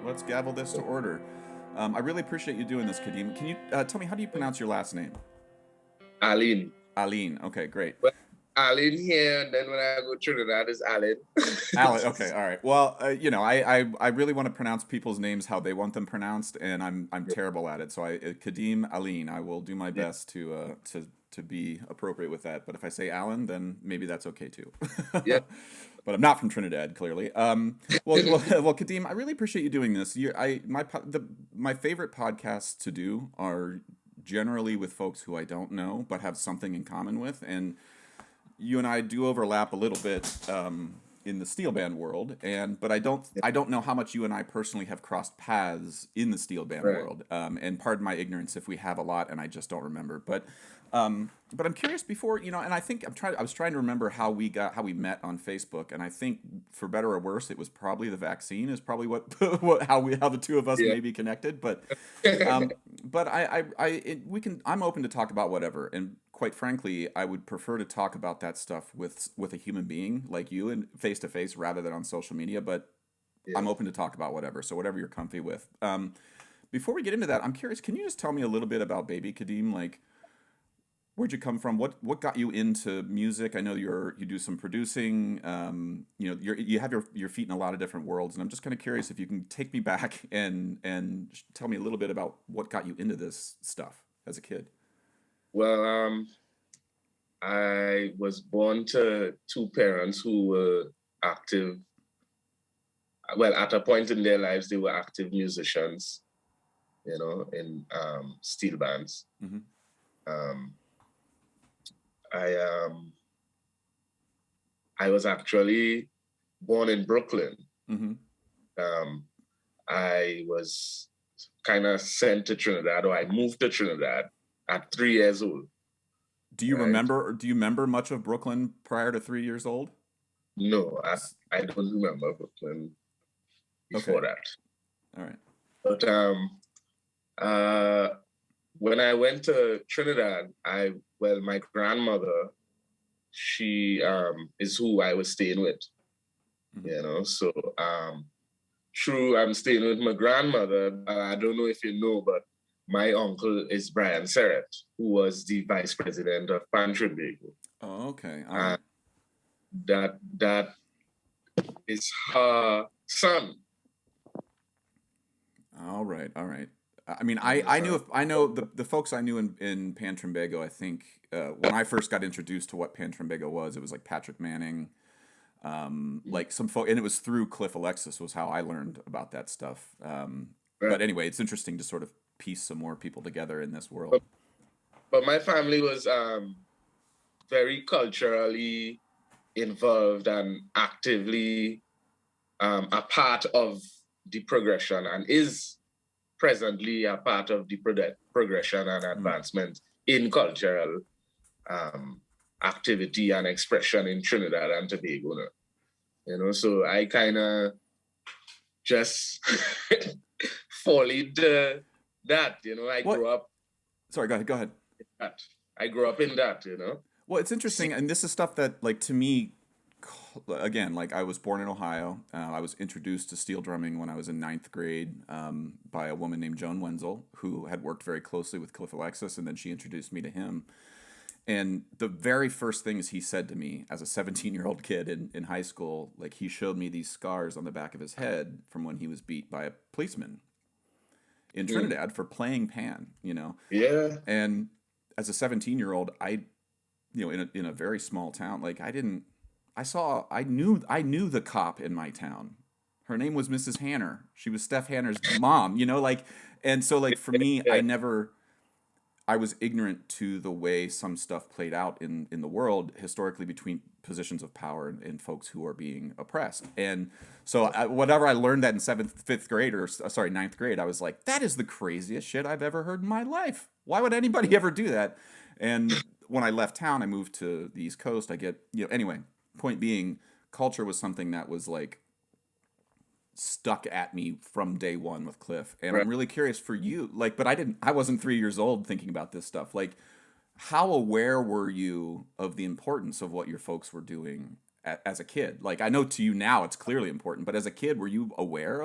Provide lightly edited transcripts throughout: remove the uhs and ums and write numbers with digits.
Let's gavel this to order. I really appreciate you doing this, Kadeem. Can you tell me, how do you pronounce your last name? Alleyne. Alleyne. Okay, great. But Alleyne here, and then when I go to Trinidad, it's Alleyne. Allen. Okay, all right. Well, I really want to pronounce people's names how they want them pronounced, and I'm terrible at it. So Kadeem Alleyne. I will do my Yeah, best to be appropriate with that. But if I say Allen, then maybe that's okay too. yeah. But I'm not from Trinidad, clearly. Well, Kadeem, I really appreciate you doing this. My favorite podcasts to do are generally with folks who I don't know but have something in common with, and you and I do overlap a little bit in the steel band world, but I don't know how much you and I personally have crossed paths in the steel band Right. world. And pardon my ignorance if we have a lot and I just don't remember. But I'm curious before, and I think I was trying to remember how we met on Facebook, and I think for better or worse, it was probably the vaccine is probably how the two of us Yeah. may be connected. But I'm open to talk about whatever, and quite frankly, I would prefer to talk about that stuff with a human being like you and face to face rather than on social media. But Yeah. I'm open to talk about whatever, so whatever you're comfy with. Before we get into that, I'm curious. Can you just tell me a little bit about Baby Kadeem? Like, where'd you come from? What got you into music? I know you do some producing. You have your feet in a lot of different worlds, and I'm just kind of curious if you can take me back and tell me a little bit about what got you into this stuff as a kid. Well, I was born to two parents who were active. Well, at a point in their lives, they were active musicians, in steel bands. Mm-hmm. Um, I um, I was actually born in Brooklyn. Mm-hmm. Um, I was kind of sent to Trinidad, or I moved to Trinidad at 3 years old. Right? Do you remember much of Brooklyn prior to 3 years old? No, I don't remember Brooklyn Okay. before that. All right. But uh, when I went to Trinidad, my grandmother, she is who I was staying with. Mm-hmm. So true, I'm staying with my grandmother. I don't know if you know, but my uncle is Brian Serrett, who was the vice president of Pan Trinidad. Oh, okay. All right. That is her son. All right. All right. I mean, I know the folks I knew in Pan Trimbago. I think when I first got introduced to what Pan Trimbago was, it was like Patrick Manning, like some folk, and it was through Cliff Alexis was how I learned about that stuff. But Right. anyway, it's interesting to sort of piece some more people together in this world. But, but my family was very culturally involved and actively a part of the progression, and is presently a part of the progression and Mm. advancement in cultural activity and expression in Trinidad and Tobago. So I kind of just followed that. I What? grew up Sorry, go ahead. Go ahead. in that. I grew up in that. Well, it's interesting, and this is stuff that, like, to me, again, like I was born in Ohio. I was introduced to steel drumming when I was in ninth grade by a woman named Joan Wenzel, who had worked very closely with Cliff Alexis, and then she introduced me to him. And the very first things he said to me as a 17-year-old kid in high school, like he showed me these scars on the back of his head from when he was beat by a policeman in Mm. Trinidad for playing pan. Yeah. And as a 17-year-old, in a very small town, like I knew the cop in my town. Her name was Mrs. Hanner. She was Steph Hanner's mom, like, and so like for me, Yeah. I was ignorant to the way some stuff played out in the world historically between positions of power and folks who are being oppressed. And so whatever I learned that in fifth grade, or sorry, ninth grade, I was like, that is the craziest shit I've ever heard in my life. Why would anybody ever do that? And when I left town, I moved to the East Coast. Anyway, point being, culture was something that was like stuck at me from day one with Cliff. And Right. I'm really curious for you, like, but I wasn't 3 years old thinking about this stuff. Like, how aware were you of the importance of what your folks were doing as a kid? Like, I know to you now it's clearly important, but as a kid, were you aware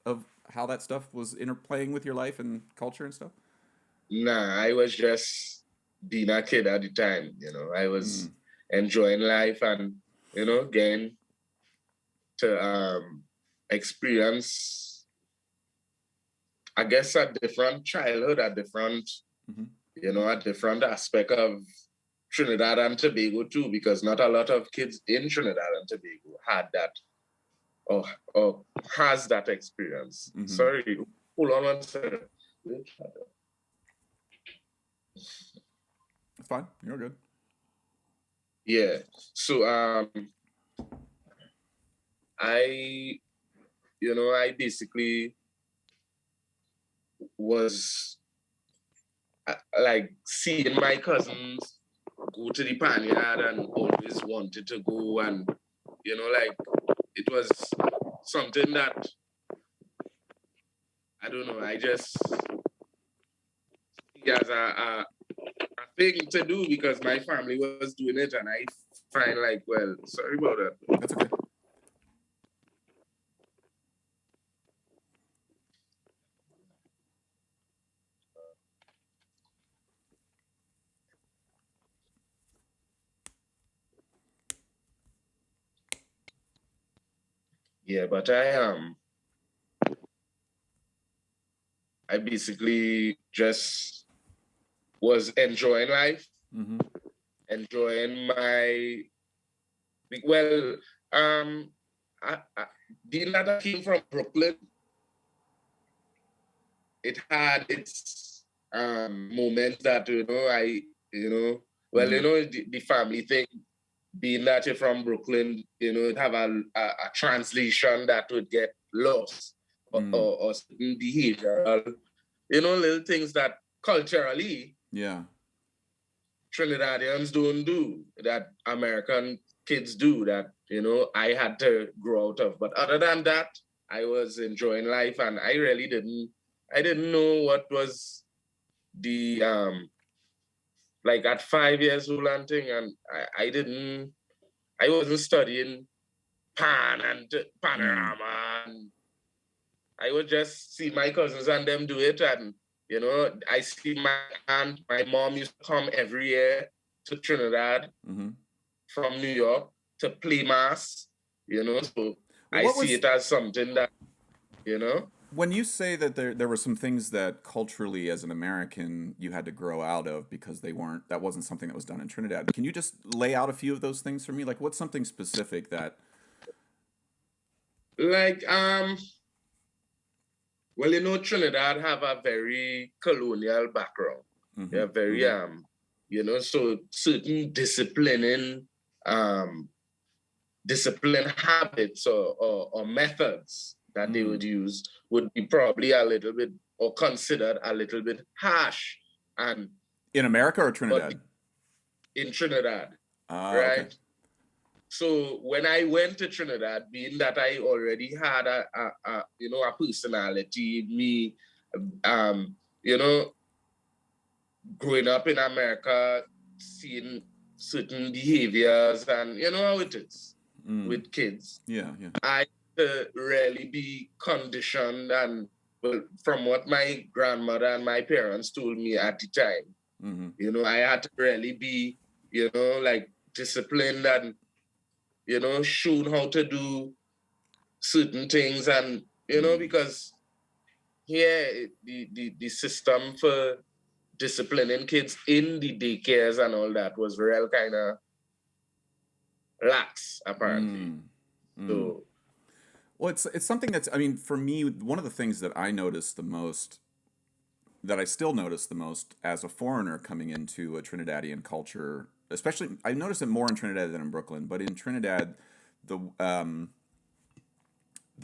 of how that stuff was interplaying with your life and culture and stuff? Nah, I was just being a kid at the time. I was enjoying life and getting to experience, I guess, a different childhood, a different a different aspect of Trinidad and Tobago too, because not a lot of kids in Trinidad and Tobago had that or has that experience. Sorry, hold on one second. It's fine. You're good. Yeah. So I basically was like seeing my cousins go to the panyard and always wanted to go, and like it was something that I don't know, I just see as a thing to do because my family was doing it, and I find like, well, sorry about that. That's okay. Yeah, but I basically just was enjoying life, enjoying my being that I came from Brooklyn, it had its moments that the family thing, being that you're from Brooklyn, it have a translation that would get lost or certain behavioral, little things that culturally, Trinidadians don't do, that American kids do, that, I had to grow out of. But other than that, I was enjoying life, and I really didn't know what was the, like at 5 years old and thing, and I wasn't studying pan and panorama, and I would just see my cousins and them do it, and I see my aunt, my mom used to come every year to Trinidad from New York to play mass, so I see it as something that, When you say that there were some things that culturally as an American you had to grow out of because that wasn't something that was done in Trinidad, can you just lay out a few of those things for me? Like, what's something specific that... Like, well, Trinidad have a very colonial background. They're very, so certain discipline habits or methods that they would use would be probably a little bit, or considered a little bit harsh. And in America or Trinidad? In Trinidad, right? Okay. So when I went to Trinidad, being that I already had a personality, me, growing up in America, seeing certain behaviors, and how it is with kids. Yeah. I really be conditioned, and from what my grandmother and my parents told me at the time, I had to really be, like disciplined and, shown how to do certain things, and because the system for disciplining kids in the daycares and all that was real kind of lax, apparently. So, well, it's something that's, I mean, for me, one of the things that I noticed the most, that I still notice the most as a foreigner coming into a Trinidadian culture, especially, I notice it more in Trinidad than in Brooklyn, but in Trinidad, the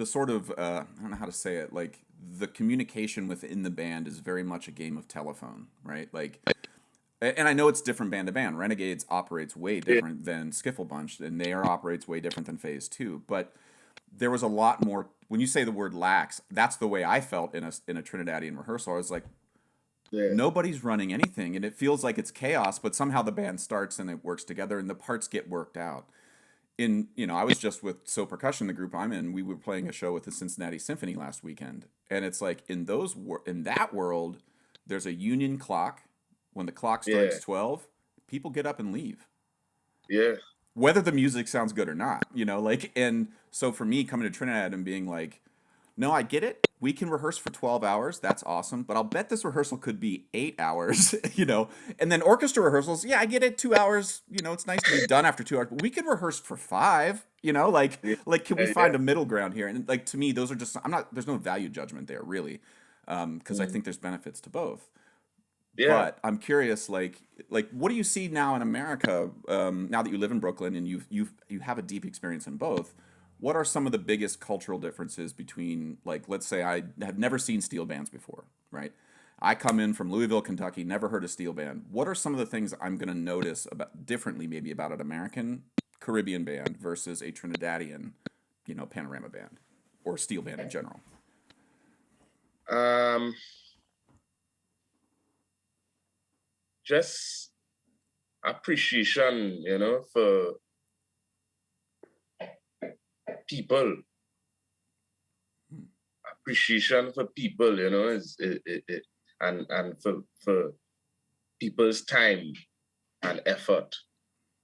sort of, I don't know how to say it, like, the communication within the band is very much a game of telephone, right? Like, and I know it's different band to band. Renegades operates way different than Skiffle Bunch, and Nair operates way different than Phase 2, but there was a lot more, when you say the word lax, that's the way I felt in a Trinidadian rehearsal. I was like, nobody's running anything, and it feels like it's chaos, but somehow the band starts and it works together and the parts get worked out. I was just with Percussion, the group I'm in. We were playing a show with the Cincinnati Symphony last weekend, and it's like in that world, there's a union clock. When the clock strikes Yeah. 12, people get up and leave, Yeah. whether the music sounds good or not. And so for me coming to Trinidad and being like, no, I get it. We can rehearse for 12 hours. That's awesome. But I'll bet this rehearsal could be 8 hours, And then orchestra rehearsals, yeah, I get it. 2 hours, it's nice to be done after 2 hours. But we could rehearse for 5, Yeah. can we Yeah. find a middle ground here? And like, to me, those are just, there's no value judgment there, really. Because I think there's benefits to both. Yeah. But I'm curious, like what do you see now in America? Now that you live in Brooklyn and you have a deep experience in both, what are some of the biggest cultural differences between, like, let's say I have never seen steel bands before, right? I come in from Louisville, Kentucky, never heard a steel band. What are some of the things I'm going to notice about differently, maybe about an American Caribbean band versus a Trinidadian, panorama band or steel band in general? Just appreciation, for people. Appreciation for people, and for people's time and effort,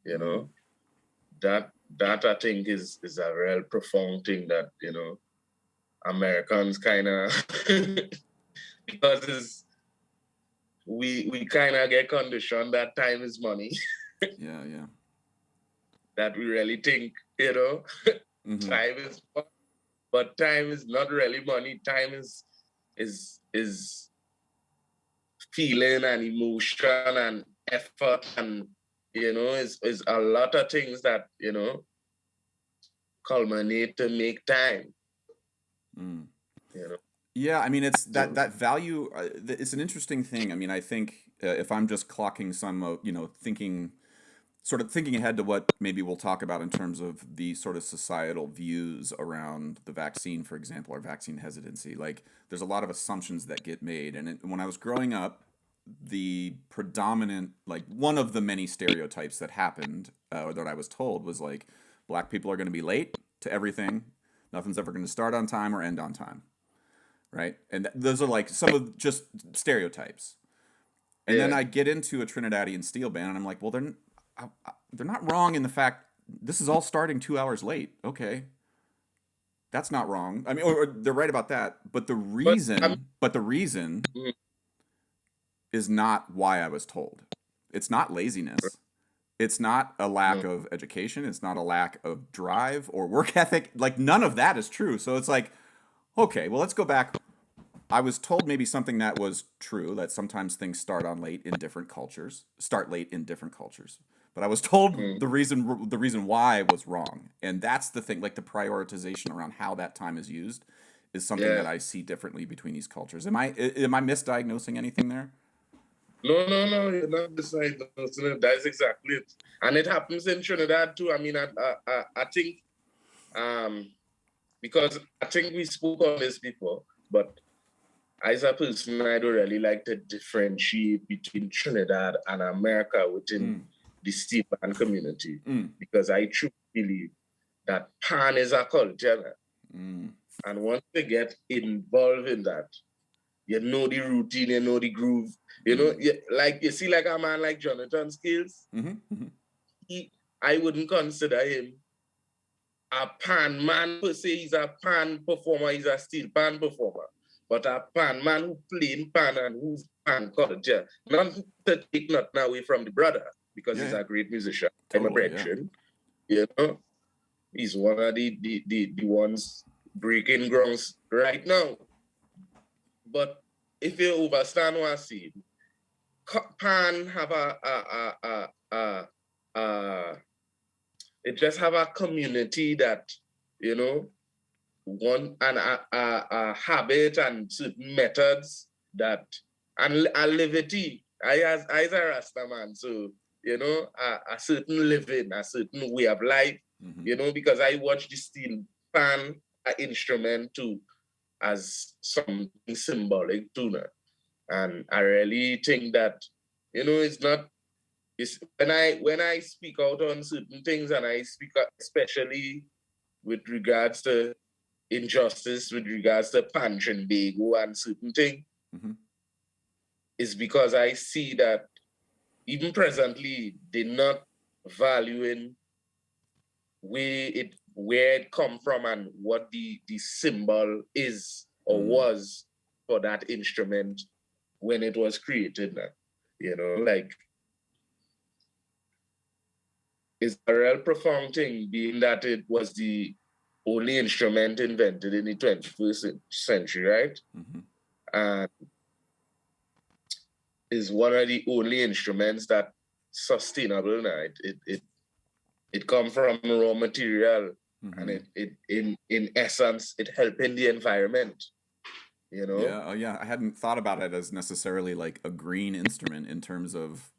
that I think is a real profound thing that Americans kind of because we kind of get conditioned that time is money. Yeah. That we really think, Mm-hmm. time is money, but time is not really money. Time is feeling and emotion and effort and is a lot of things that culminate to make time. Yeah, I mean, it's that value. It's an interesting thing. I mean, I think if I'm just clocking some, thinking ahead to what maybe we'll talk about in terms of the sort of societal views around the vaccine, for example, or vaccine hesitancy. Like, there's a lot of assumptions that get made, and when I was growing up, the predominant, like, one of the many stereotypes that happened, or that I was told, was like, black people are going to be late to everything. Nothing's ever going to start on time or end on time. Right? And those are like some of just stereotypes. And then I get into a Trinidadian steel band, and I'm like, well, they're not wrong in the fact this is all starting 2 hours late. Okay, that's not wrong. I mean, or they're right about that. But the reason is not why I was told. It's not laziness. It's not a lack of education. It's not a lack of drive or work ethic. Like, none of that is true. So it's like, okay, well, let's go back. I was told maybe something that was true, that sometimes things start late in different cultures. But I was told the reason why was wrong. And that's the thing, like the prioritization around how that time is used is something that I see differently between these cultures. Am I misdiagnosing anything there? No, you're not misdiagnosing it. That's exactly it. And it happens in Trinidad too. I mean, I think, because I think we spoke on this before, but as a person, I don't really like to differentiate between Trinidad and America within the steel band community, because I truly believe that pan is a culture. And once you get involved in that, you know the routine, you know the groove, you see like a man like Jonathan Scales, I wouldn't consider him a pan man per se. He's a pan performer, he's a steel pan performer. But a pan man who playing pan and who's pan culture. Not to take nothing away from the brother, because he's a great musician. I'm a brethren. He's one of the ones breaking grounds right now. But if you understand what I see, pan have it just have a community that, one and a habit and certain methods that and levity. I as a Rasta man, so a certain living, a certain way of life, because I watch the steel pan instrument too as something symbolic too. And I really think that, it's not it's, when I speak out on certain things, and I speak especially with regards to injustice, with regards to Pan Trinbago and certain things, is because I see that even presently they're not valuing where it come from and what the symbol is or was for that instrument when it was created. You know, like, it's a real profound thing, being that it was the only instrument invented in the 21st century, right? And is one of the only instruments that sustainable now. It comes from raw material, and it in essence it helping the environment. You know? Yeah, oh yeah. I hadn't thought about it as necessarily like a green instrument in terms of,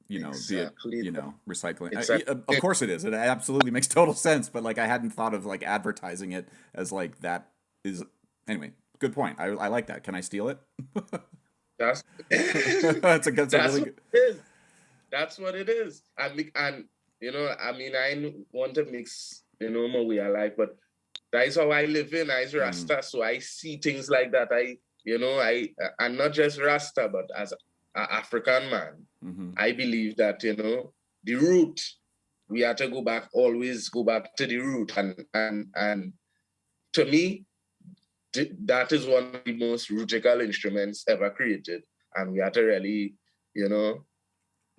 you know, exactly. recycling. Exactly. Of course it is. It absolutely makes total sense, but like I hadn't thought of like advertising it as like that is anyway, good point. I like that. Can I steal it? That's that's a really good. That's what it is. And you know, I mean, I want to mix, you know, my way of life, but that is how I live in. I is Rasta, so I see things like that. I'm not just Rasta, but as an African man, I believe that, you know, the root, we have to always go back to the root. And to me, that is one of the most rootical instruments ever created. And we have to really, you know,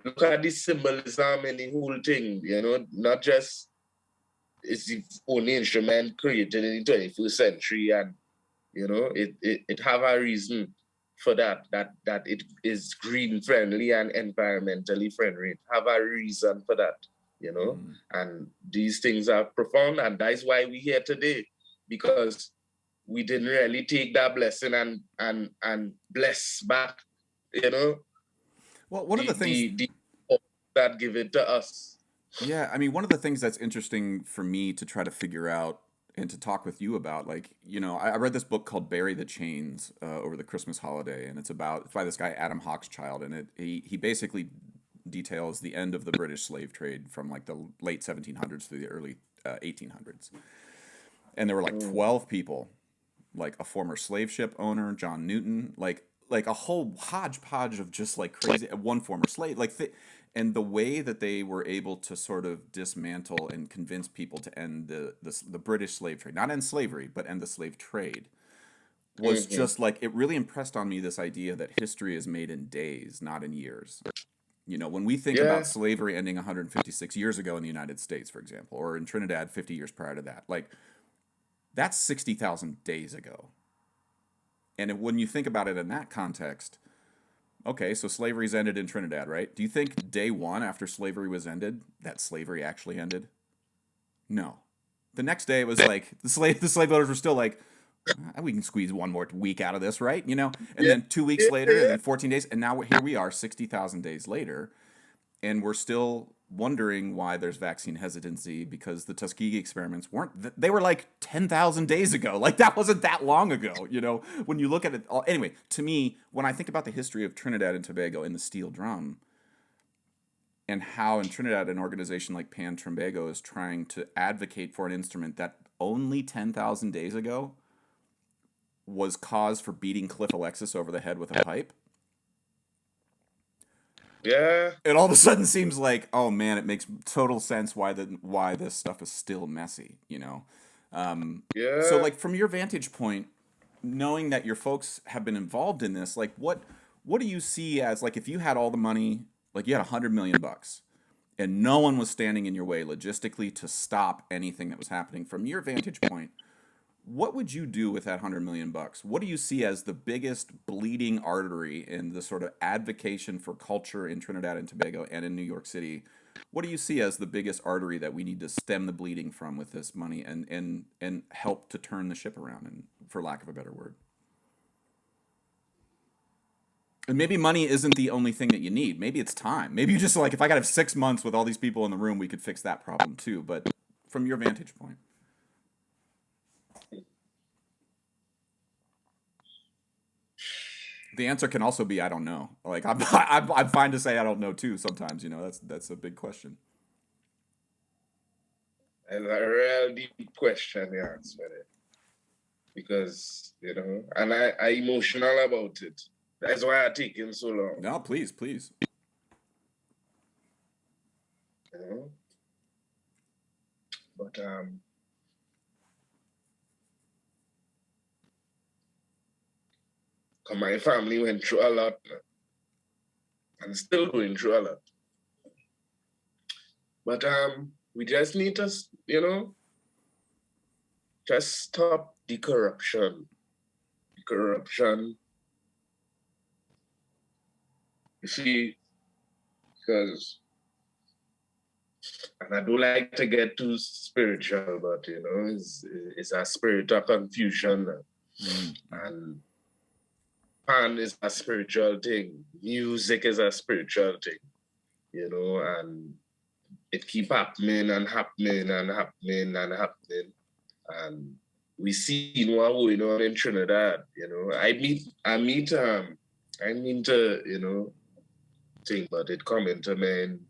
look at the symbolism and the whole thing, you know, not just it's the only instrument created in the 21st century, and you know, it have a reason for that it is green friendly and environmentally friendly. It have a reason for that, you know. And these things are profound, and that's why we're here today, because we didn't really take that blessing and bless back, you know. Well, one of the things that give it to us. Yeah, I mean, one of the things that's interesting for me to try to figure out and to talk with you about, like, you know, I read this book called Bury the Chains over the Christmas holiday, and it's by this guy Adam Hawkschild, and he basically details the end of the British slave trade from like the late 1700s to the early 1800s, and there were like 12 people, like a former slave ship owner, John Newton, like a whole hodgepodge of just like crazy one former slave, and the way that they were able to sort of dismantle and convince people to end the British slave trade, not end slavery, but end the slave trade, was just like, it really impressed on me this idea that history is made in days, not in years. You know, when we think about slavery ending 156 years ago in the United States, for example, or in Trinidad 50 years prior to that, like, that's 60,000 days ago. And when you think about it in that context, okay, so slavery's ended in Trinidad, right? Do you think day one after slavery was ended, that slavery actually ended? No. The next day it was like, the slave owners were still like, we can squeeze one more week out of this, right? You know? And then 2 weeks later, and then 14 days, and now here we are 60,000 days later, and we're still wondering why there's vaccine hesitancy, because the Tuskegee experiments they were like 10,000 days ago. Like, that wasn't that long ago, you know, when you look at it all. Anyway, to me, when I think about the history of Trinidad and Tobago and the steel drum, and how in Trinidad an organization like Pan Trinbago is trying to advocate for an instrument that only 10,000 days ago was cause for beating Cliff Alexis over the head with a pipe. Yeah. It all of a sudden seems like, oh man, it makes total sense why this stuff is still messy, you know? So like, from your vantage point, knowing that your folks have been involved in this, like what do you see as, like, if you had all the money, like you had $100 million and no one was standing in your way logistically to stop anything that was happening, from your vantage point, what would you do with that $100 million? What do you see as the biggest bleeding artery in the sort of advocacy for culture in Trinidad and Tobago and in New York City? What do you see as the biggest artery that we need to stem the bleeding from with this money and help to turn the ship around, and for lack of a better word? And maybe money isn't the only thing that you need. Maybe it's time. Maybe you just, like, if I got to have 6 months with all these people in the room, we could fix that problem too. But from your vantage point. The answer can also be I don't know. Like I'm fine to say I don't know too. Sometimes, you know, that's a big question. And a real deep question you answered it. Because, you know, and I emotional about it. That's why it's taking so long. No, please. You know? But my family went through a lot and still going through a lot. But we just need to, you know, just stop the corruption. The corruption. You see, because, and I don't like to get too spiritual, but, you know, it's a spirit of confusion. And pan is a spiritual thing. Music is a spiritual thing, you know, and it keep happening and happening and happening and happening. And we see what going on in Trinidad, you know. I mean to, you know, think, but it come into main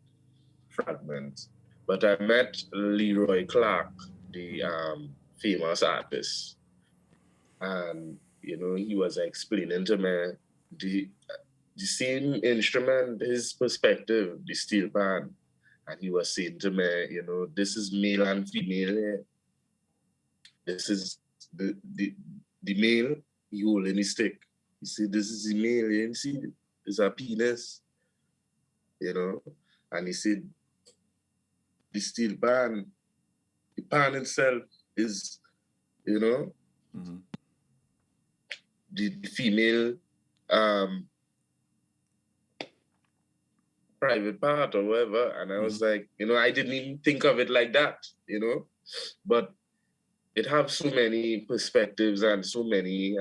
fragments. But I met Leroy Clark, the famous artist. And, you know, he was explaining to me the same instrument, his perspective, the steel pan. And he was saying to me, you know, this is male and female here. This is the male, he holding his stick. You see, this is the male, you see, it's a penis, you know. And he said, the steel pan, the pan itself is, you know, the female private part or whatever. And I was like, you know, I didn't even think of it like that, you know. But it has so many perspectives and so many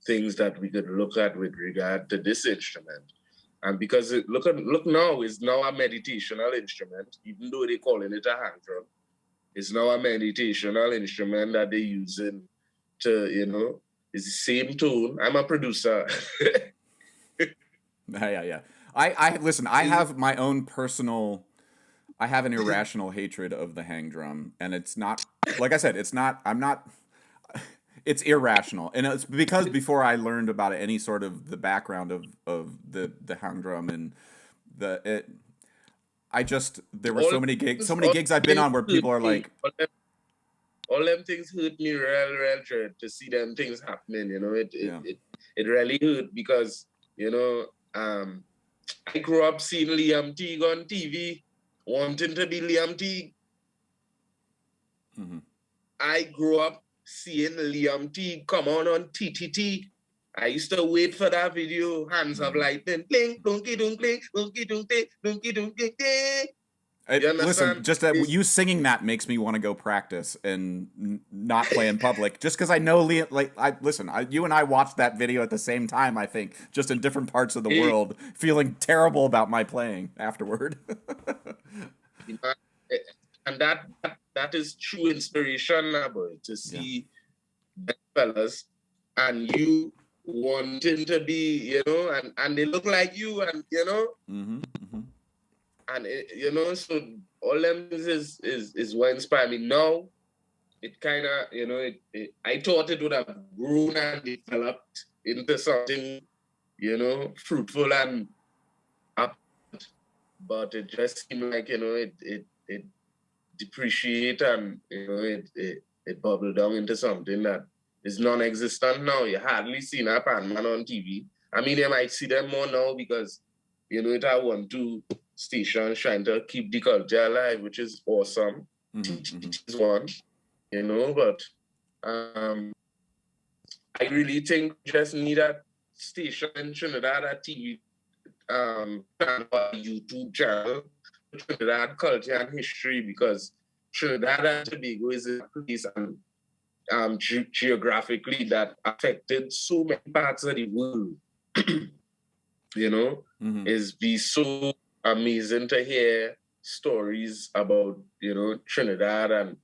things that we could look at with regard to this instrument. And because look now, it's now a meditational instrument, even though they're calling it a hand drum. It's now a meditational instrument that they're using to, you know, it's the same tone. I'm a producer. Yeah. I listen, I have my own personal, I have an irrational hatred of the hang drum, and it's not, like I said, it's irrational. And it's because before I learned about any sort of the background of the hang drum and there were so many gigs I've been on where people are like, all them things hurt me real dread to see them things happening, you know. It really hurt because, you know, I grew up seeing Liam Teague on TV, wanting to be Liam Teague. I grew up seeing Liam Teague come on TTT. I used to wait for that video, Hands of Lightning, bling, donkey, donkey, donkey, donkey, donkey, donkey, listen, just you singing that makes me want to go practice and not play in public. Just because I know you and I watched that video at the same time. I think just in different parts of the world, feeling terrible about my playing afterward. And that is true inspiration, boy, to see fellas and you wanting to be, you know, and they look like you, and you know. And you know, so all them is what inspired me. Now, it kind of, you know, I thought it would have grown and developed into something, you know, fruitful and up, but it just seemed like, you know, it depreciate and, you know, it bubbled down into something that is non-existent now. You hardly see a pan man on TV. I mean, you might see them more now because, you know, it are 1-2 stations trying to keep the culture alive, which is awesome. Is one, you know, but I really think we just need a station in Trinidad, a TV channel, a YouTube channel, Trinidad culture and history, because Trinidad and Tobago is a place and geographically that affected so many parts of the world. You know, is be so amazing to hear stories about, you know, Trinidad and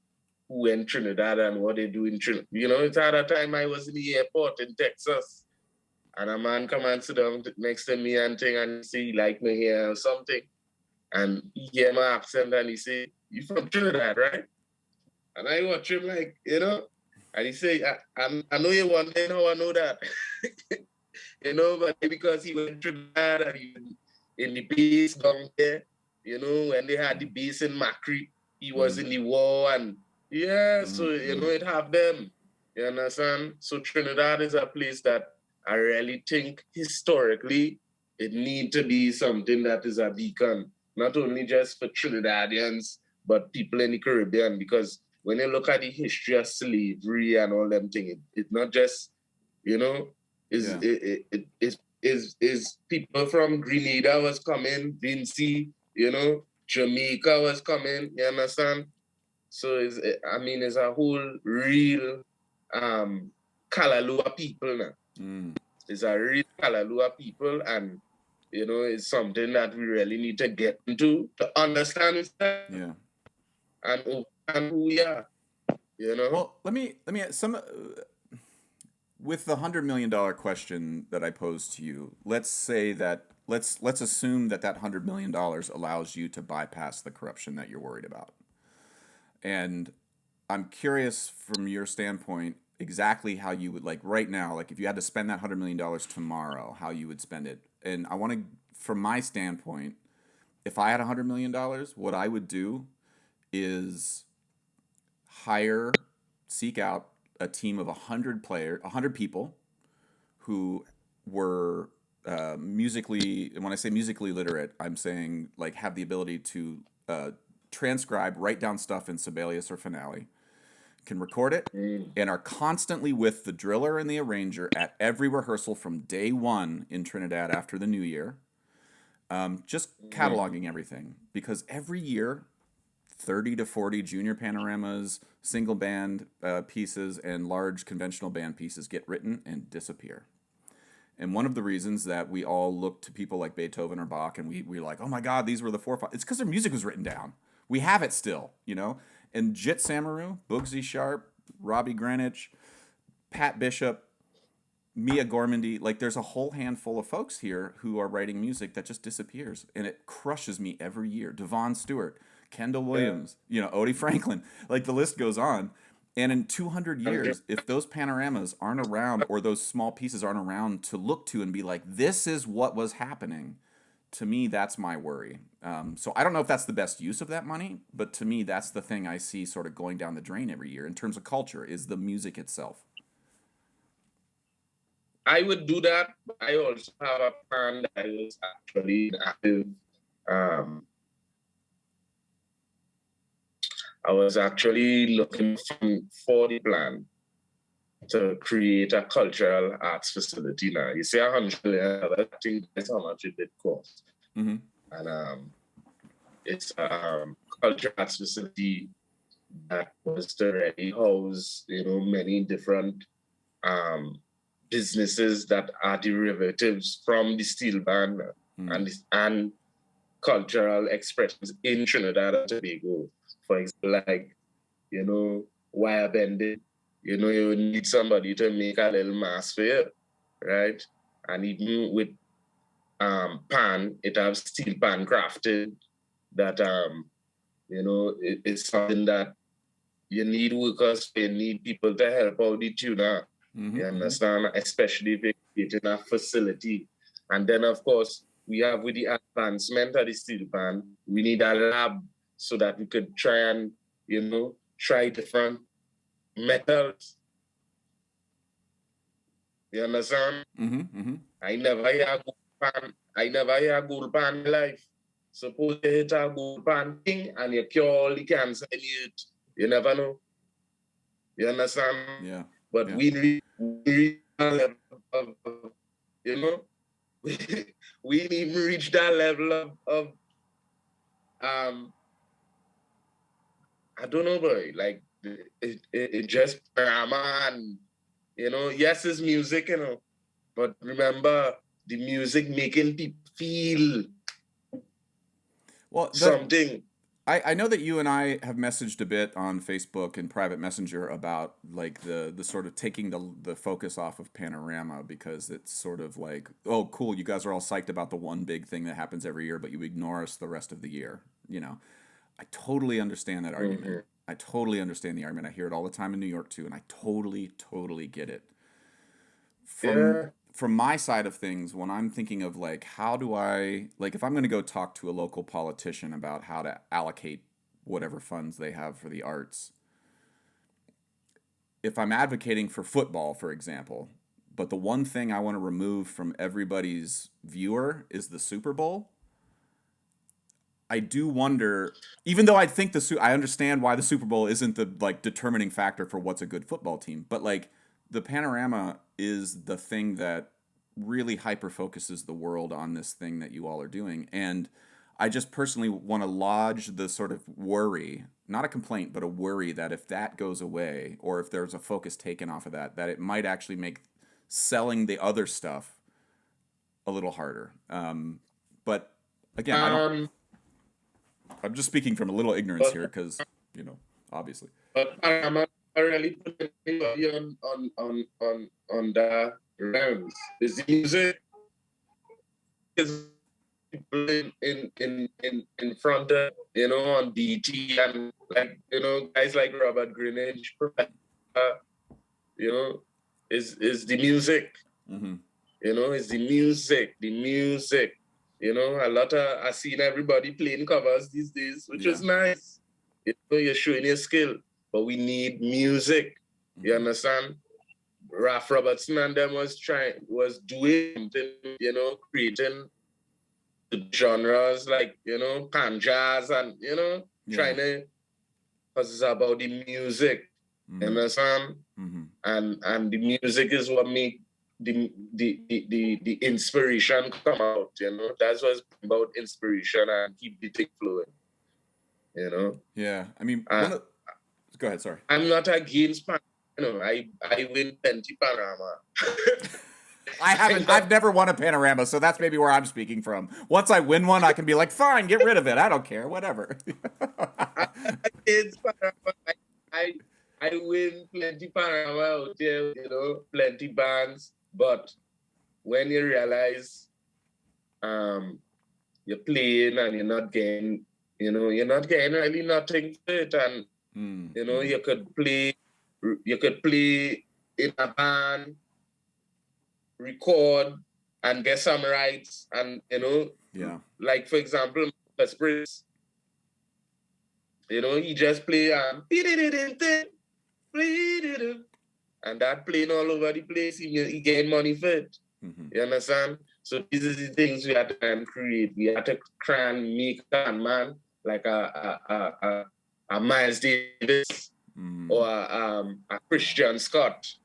who in Trinidad and what they do in Trinidad. You know, it's at a time I was in the airport in Texas and a man come and sit down next to me and thing, and say, he like me here or something. And he hear my accent and he say, you from Trinidad, right? And I watch him like, and he say, I know you wondering how I know that. But because he went to Trinidad and he in the base down there, when they had the base in Macri, he was in the war, and so it have them. You understand? So Trinidad is a place that I really think historically it need to be something that is a beacon, not only just for Trinidadians, but people in the Caribbean, because when you look at the history of slavery and all them things, it's not just, is people from Grenada was coming, Vinci, Jamaica was coming, you understand? So it's a whole real Kalalua people now. It's a real Kalalua people, and it's something that we really need to get into to understand and who we are. Well, let me with the $100 million question that I posed to you. Let's say that let's assume that $100 million allows you to bypass the corruption that you're worried about. And I'm curious from your standpoint exactly how you would, like right now, like if you had to spend that $100 million tomorrow, how you would spend it. And I want to, from my standpoint, if I had $100 million, what I would do is seek out a team of 100 people who were musically, and when I say musically literate, I'm saying like have the ability to transcribe, write down stuff in Sibelius or Finale, can record it, and are constantly with the driller and the arranger at every rehearsal from day one in Trinidad after the New Year, just cataloging everything. Because every year, 30 to 40 junior panoramas, single band pieces, and large conventional band pieces get written and disappear. And one of the reasons that we all look to people like Beethoven or Bach and we're like, oh my God, these were the four, it's because their music was written down. We have it still, And Jit Samaru, Bugsy Sharp, Robbie Greenwich, Pat Bishop, Mia Gormandy, like there's a whole handful of folks here who are writing music that just disappears. And it crushes me every year. Devon Stewart, Kendall Williams, Odie Franklin, like the list goes on. And in 200 years, if those panoramas aren't around or those small pieces aren't around to look to and be like, this is what was happening, to me, that's my worry. So I don't know if that's the best use of that money, but to me, that's the thing I see sort of going down the drain every year in terms of culture is the music itself. I would do that. I also have a plan that is actually active. I was actually looking for the plan to create a cultural arts facility now. You say $100 million, I think that's how much it did cost. Mm-hmm. And it's a cultural arts facility that was to really house, many different businesses that are derivatives from the steel band and cultural expressions in Trinidad and Tobago. For example, like, wire bending, you need somebody to make a little mask for you, right? And even with pan, it has steel pan crafted that, it's something that you need workers, you need people to help out the tuner. Mm-hmm. You understand? Especially if you're creating a facility. And then, of course, we have with the advancement of the steel pan, we need a lab so that we could try and, try different methods. You understand? Mm-hmm, mm-hmm. I never hear gold pan in life. Suppose you hit a gold pan thing and you cure all the cancer in it. You never know. You understand? Yeah. But we need a level of, we need to reach that level of I don't know, boy. Like it just and yes, it's music, but remember the music making people feel something. I know that you and I have messaged a bit on Facebook and private messenger about like the sort of taking the focus off of Panorama, because it's sort of like, oh cool, you guys are all psyched about the one big thing that happens every year, but you ignore us the rest of the year. You know, I totally understand that argument. I totally understand the argument. I hear it all the time in New York too, and I totally get it. Yeah. From my side of things, when I'm thinking of like how do I, like if I'm going to go talk to a local politician about how to allocate whatever funds they have for the arts, if I'm advocating for football, for example, but the one thing I want to remove from everybody's viewer is the Super Bowl, I do wonder, even though I think I understand why the Super Bowl isn't the like determining factor for what's a good football team, but like the panorama is the thing that really hyper focuses the world on this thing that you all are doing. And I just personally want to lodge the sort of worry, not a complaint, but a worry that if that goes away, or if there's a focus taken off of that, that it might actually make selling the other stuff a little harder. But again, Um, I'm just speaking from a little ignorance but here because, you know, obviously. but I'm not really putting anybody on the realms. Is the music is people in front of, on BT, and like, guys like Robert Greenidge, you know, is the music. Mm-hmm. It's the music. A lot of, I've seen everybody playing covers these days, which is nice. You're showing your skill, but we need music. Mm-hmm. You understand? Ralph Robertson and them was doing something, creating genres like, pan jazz and, trying to, because it's about the music. Mm-hmm. You understand? Mm-hmm. And the music is what make the inspiration come out, That's what's about inspiration, and keep the thing flowing, Yeah, I mean, go ahead, sorry. I'm not against I win plenty panorama. I've never won a panorama, so that's maybe where I'm speaking from. Once I win one, I can be like, fine, get rid of it. I don't care, whatever. I win plenty panorama out there, plenty bands, but when you realize you're playing and you're not getting really nothing for it, and you could play in a band, record and get some rights, and like for example, Spritz, he just play and that playing all over the place, he getting money for it. Mm-hmm. You understand? So these are the things we have to try and create. We have to try and make a man like a Miles Davis, or a Christian Scott.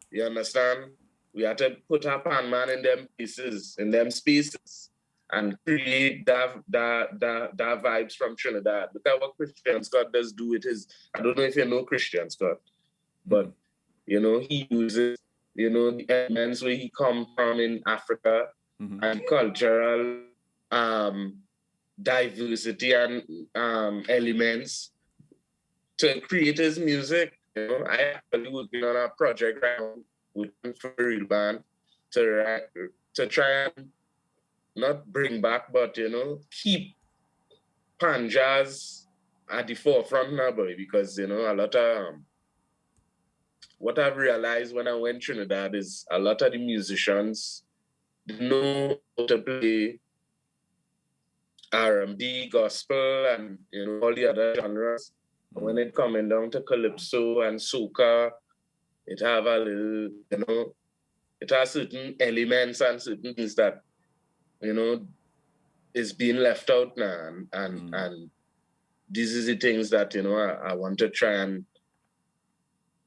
You understand? We have to put a pan man in them pieces, in them spaces, and create that vibes from Trinidad. Look at what Christian Scott does do with his, I don't know if you know Christian Scott, but he uses, the elements where he come from in Africa, and cultural diversity and elements to create his music. I actually working on a project right now with for real band to try and not bring back, but keep pan jazz at the forefront now, boy, because a lot of what I've realized when I went Trinidad is a lot of the musicians know how to play R&B, gospel, and all the other genres. Mm-hmm. When it coming down to calypso and soca, it have a little, it has certain elements and certain things that is being left out now, and these are the things that I want to try and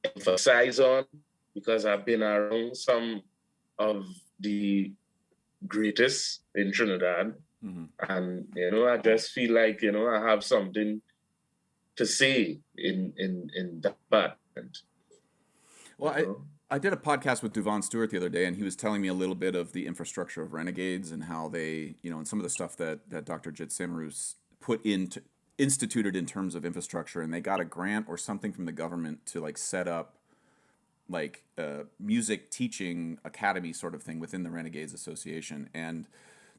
emphasize on, because I've been around some of the greatest in Trinidad, and I just feel like I have something to say in that part. Well, I did a podcast with Duvon Stewart the other day, and he was telling me a little bit of the infrastructure of Renegades and how they, and some of the stuff that Dr. Jit Simrus put into instituted in terms of infrastructure, and they got a grant or something from the government to like set up like a music teaching academy sort of thing within the Renegades Association. And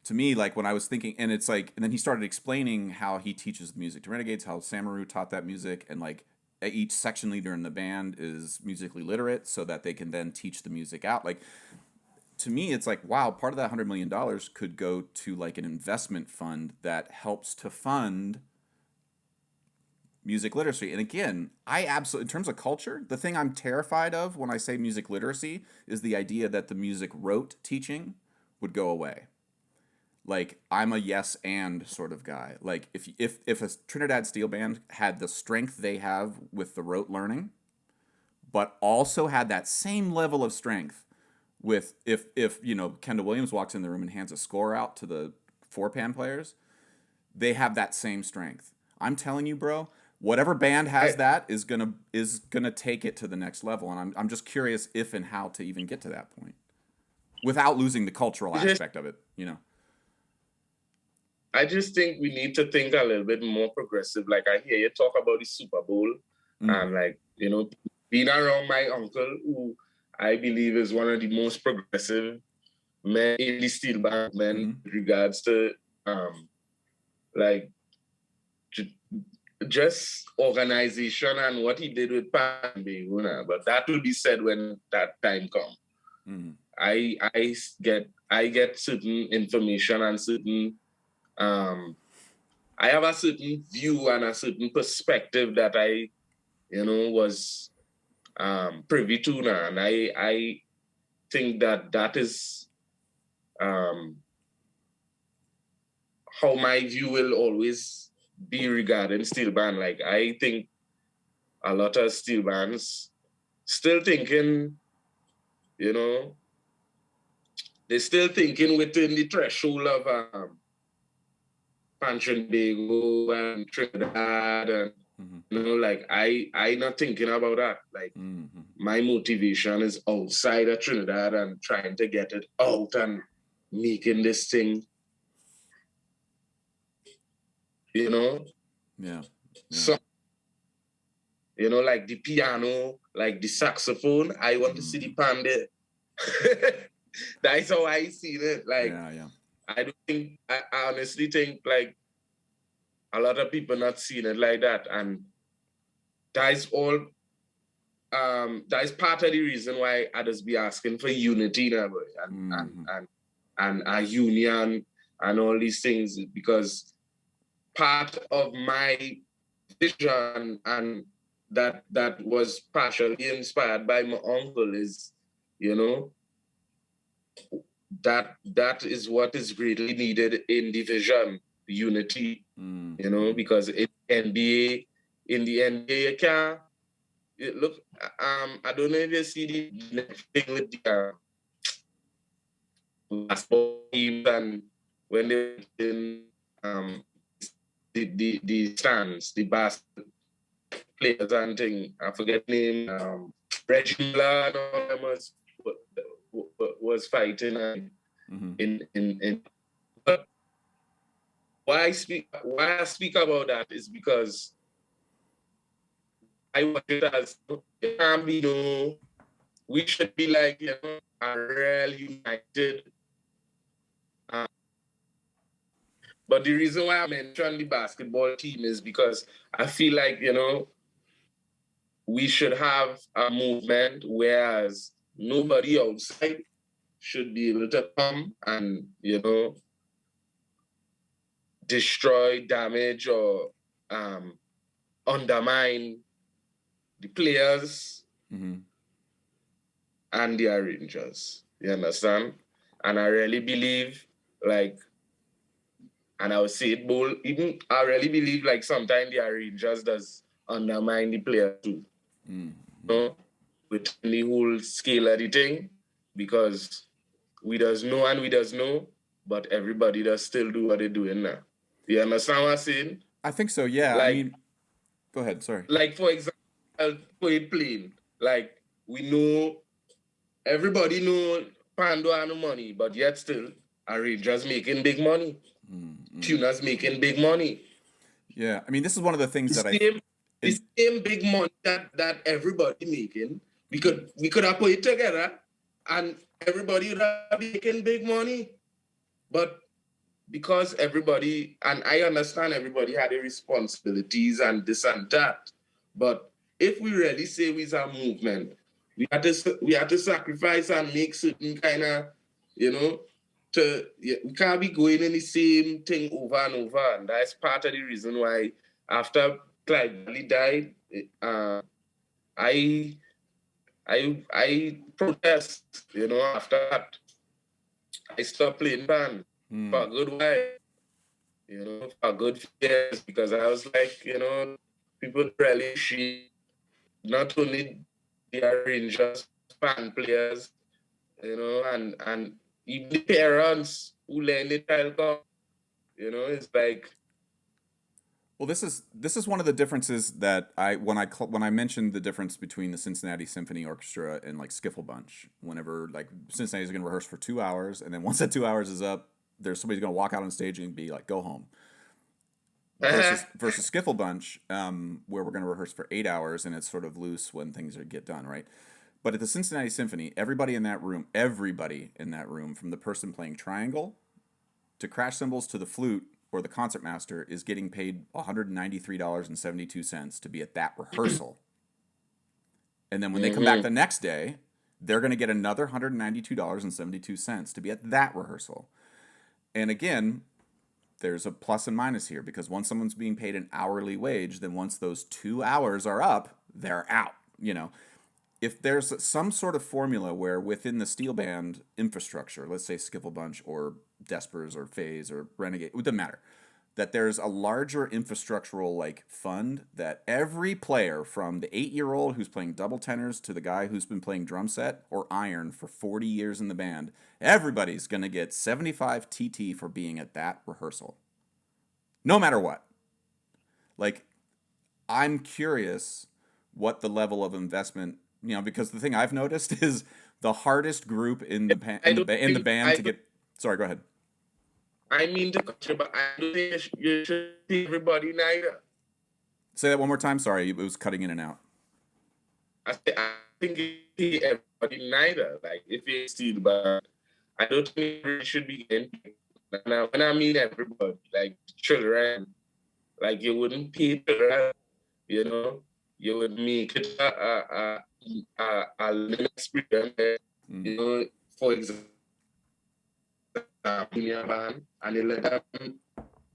to me, like when I was thinking, and it's like, and then he started explaining how he teaches music to Renegades, how Samaru taught that music, and like each section leader in the band is musically literate so that they can then teach the music out. Like to me, it's like, wow, part of that $100 million could go to like an investment fund that helps to fund music literacy. And again, I absolutely, in terms of culture, the thing I'm terrified of when I say music literacy is the idea that the music rote teaching would go away. Like I'm a yes and sort of guy. Like if a Trinidad steel band had the strength they have with the rote learning, but also had that same level of strength with if you know Kendall Williams walks in the room and hands a score out to the four-pan players, they have that same strength. I'm telling you, bro, whatever band has that is gonna take it to the next level. And I'm just curious if and how to even get to that point without losing the cultural aspect of it, you know. I just think we need to think a little bit more progressive. Like I hear you talk about the Super Bowl, and like, you know, being around my uncle, who I believe is one of the most progressive men in the steel band, men with regards to like just organization and what he did with Pan, but that will be said when that time comes. I get certain information and certain I have a certain view and a certain perspective that I, you know, was privy to now, and I think that is how my view will always be regarding steel band. Like I think a lot of steel bands still thinking, you know, they're still thinking within the threshold of Trinidadian and Trinidad, and you know, like I not thinking about that. Like my motivation is outside of Trinidad and trying to get it out and making this thing, you know. Yeah. So, you know, like the piano, like the saxophone, I want to see the pan there. That's how I see it. Like, I honestly think like a lot of people not seeing it like that, and that is all. That is part of the reason why I just be asking for unity now, and a union and all these things, because part of my vision and that was partially inspired by my uncle is, you know, that is what is greatly needed in the vision, unity, you know, because in the NBA, you can't look. I don't know if you see the thing with the basketball teams, and when they in the stands, the basket players and thing. I forget the name. Reggie Miller and all them was fighting in. But why I speak about that is because I watch it as it can't be no. We should be like, you know, a real united. But the reason why I mentioned the basketball team is because I feel like, you know, we should have a movement whereas nobody outside should be able to come and, you know, destroy, damage, or undermine the players and the arrangers. You understand? And I really believe, like, and I would say it bold, even I really believe like sometimes the arrangers does undermine the player too. You know, with the whole scale of the thing, because we does know, but everybody does still do what they're doing now. You understand what I'm saying? I think so, yeah. Like, I mean, go ahead, sorry. Like, for example, I'll put it plain. Like, we know, everybody know Pando and the money, but yet still, arrangers making big money. Tuners making big money. Yeah, I mean, this is one of the things The that same, the it, same big money that everybody making, we could have put it together, and everybody would have been making big money. But because everybody, and I understand everybody had their responsibilities and this and that, but if we really say we's a movement, we had to sacrifice and make certain kind of, we can't be going in the same thing over and over, and that's part of the reason why after Clyde Bradley died, I I protest, after that. I stopped playing band for a good while, for a good few years, because I was like, people really appreciate not only the arrangers, band players, and even the parents who learn the child come, it's like, well, this is one of the differences that when I mentioned the difference between the Cincinnati Symphony Orchestra and like Skiffle Bunch. Whenever like Cincinnati's going to rehearse for 2 hours, and then once that 2 hours is up, there's somebody's going to walk out on stage and be like, "Go home." Versus Skiffle Bunch, where we're going to rehearse for 8 hours, and it's sort of loose when things get done, right? But at the Cincinnati Symphony, everybody in that room, from the person playing triangle to crash cymbals to the flute or the concertmaster, is getting paid $193.72 to be at that rehearsal. And then when they come back the next day, they're going to get another $192.72 to be at that rehearsal. And again, there's a plus and minus here, because once someone's being paid an hourly wage, then once those 2 hours are up, they're out. If there's some sort of formula where within the steel band infrastructure, let's say Skiffle Bunch or Despers or Phase or Renegade, it doesn't matter, that there's a larger infrastructural like fund that every player, from the 8-year-old who's playing double tenors to the guy who's been playing drum set or iron for 40 years in the band, everybody's going to get 75 TT for being at that rehearsal. No matter what. Like, I'm curious what the level of investment, because the thing I've noticed is the hardest group in the band to get. Sorry, go ahead. I mean to cut you, but I don't think you should see everybody neither. Say that one more time. Sorry, it was cutting in and out. I think you see everybody neither. Like, if you steel band, I don't think you should be in. When I mean everybody, like children, like you wouldn't pay children, you would make it a learning experience. For example, band, and they let them,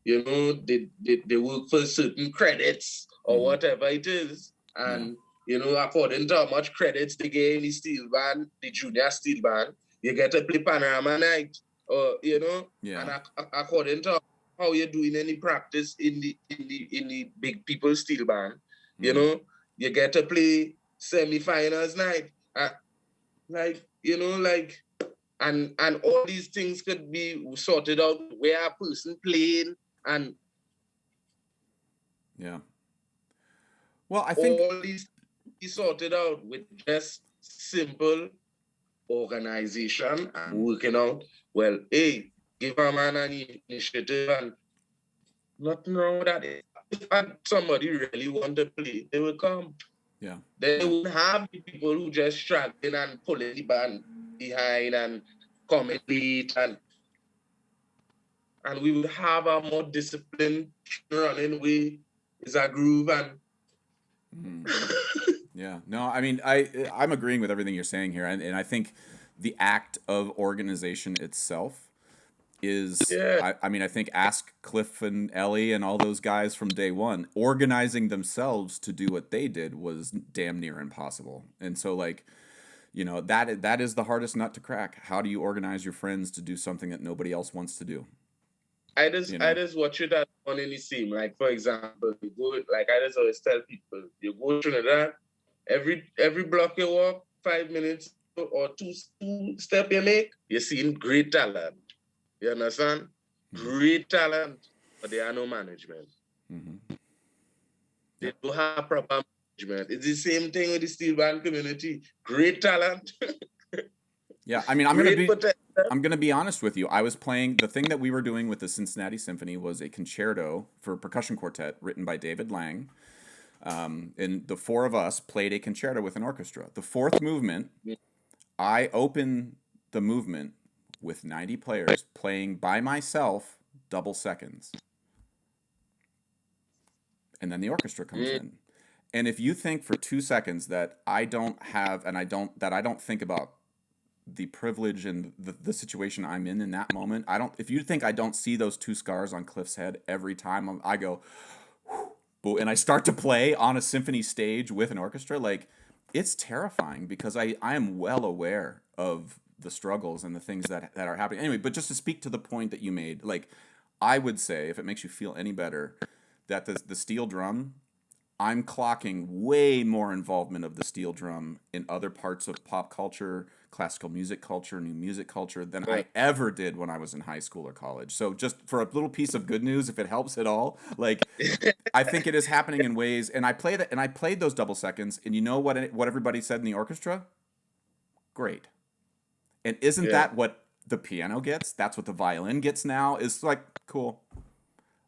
they work for certain credits or whatever it is, and according to how much credits they get in the steel band, the junior steel band, you get to play Panorama Night, or and according to how you're doing any practice in the big people steel band, you get to play semi-finals night, and all these things could be sorted out where a person playing, and well, I think all these be sorted out with just simple organization and working out. Well, hey, give a man an initiative, and nothing wrong with that. If somebody really want to play, they will come. Yeah. They won't have the people who just struggling and pulling the band behind and coming late, and we would have a more disciplined running way. Is a groove, and yeah. No, I mean, I'm agreeing with everything you're saying here, and I think the act of organization itself is, I mean, I think ask Cliff and Ellie and all those guys from day one, organizing themselves to do what they did was damn near impossible. And so, like, that is the hardest nut to crack. How do you organize your friends to do something that nobody else wants to do? I just watch it at on any scene. Like, for example, you go, like I just always tell people, you go to Trinidad, every block you walk, 5 minutes or two step you make, you're seeing great talent. You understand? Great talent, but there are no management. They don't have proper management. It's the same thing with the steel band community. Great talent. Yeah, I mean, I'm gonna be I'm going to be honest with you. I was playing the thing that we were doing with the Cincinnati Symphony was a concerto for percussion quartet written by David Lang. And the four of us played a concerto with an orchestra. The fourth movement, I open the movement with 90 players playing by myself double seconds. And then the orchestra comes in. And if you think for 2 seconds that I don't have, and I don't think about the privilege and the situation I'm in that moment, if you think I don't see those 2 scars on Cliff's head every time I go, whew, and I start to play on a symphony stage with an orchestra, like, it's terrifying because I am well aware of the struggles and the things that are happening. Anyway, but just to speak to the point that you made, like, I would say, if it makes you feel any better, that the steel drum, I'm clocking way more involvement of the steel drum in other parts of pop culture, classical music culture, new music culture than I ever did when I was in high school or college. So just for a little piece of good news, if it helps at all, like, I think it is happening in ways, and I played those double seconds, and you know what everybody said in the orchestra? Great. And isn't that what the piano gets? That's what the violin gets now. Is like, cool.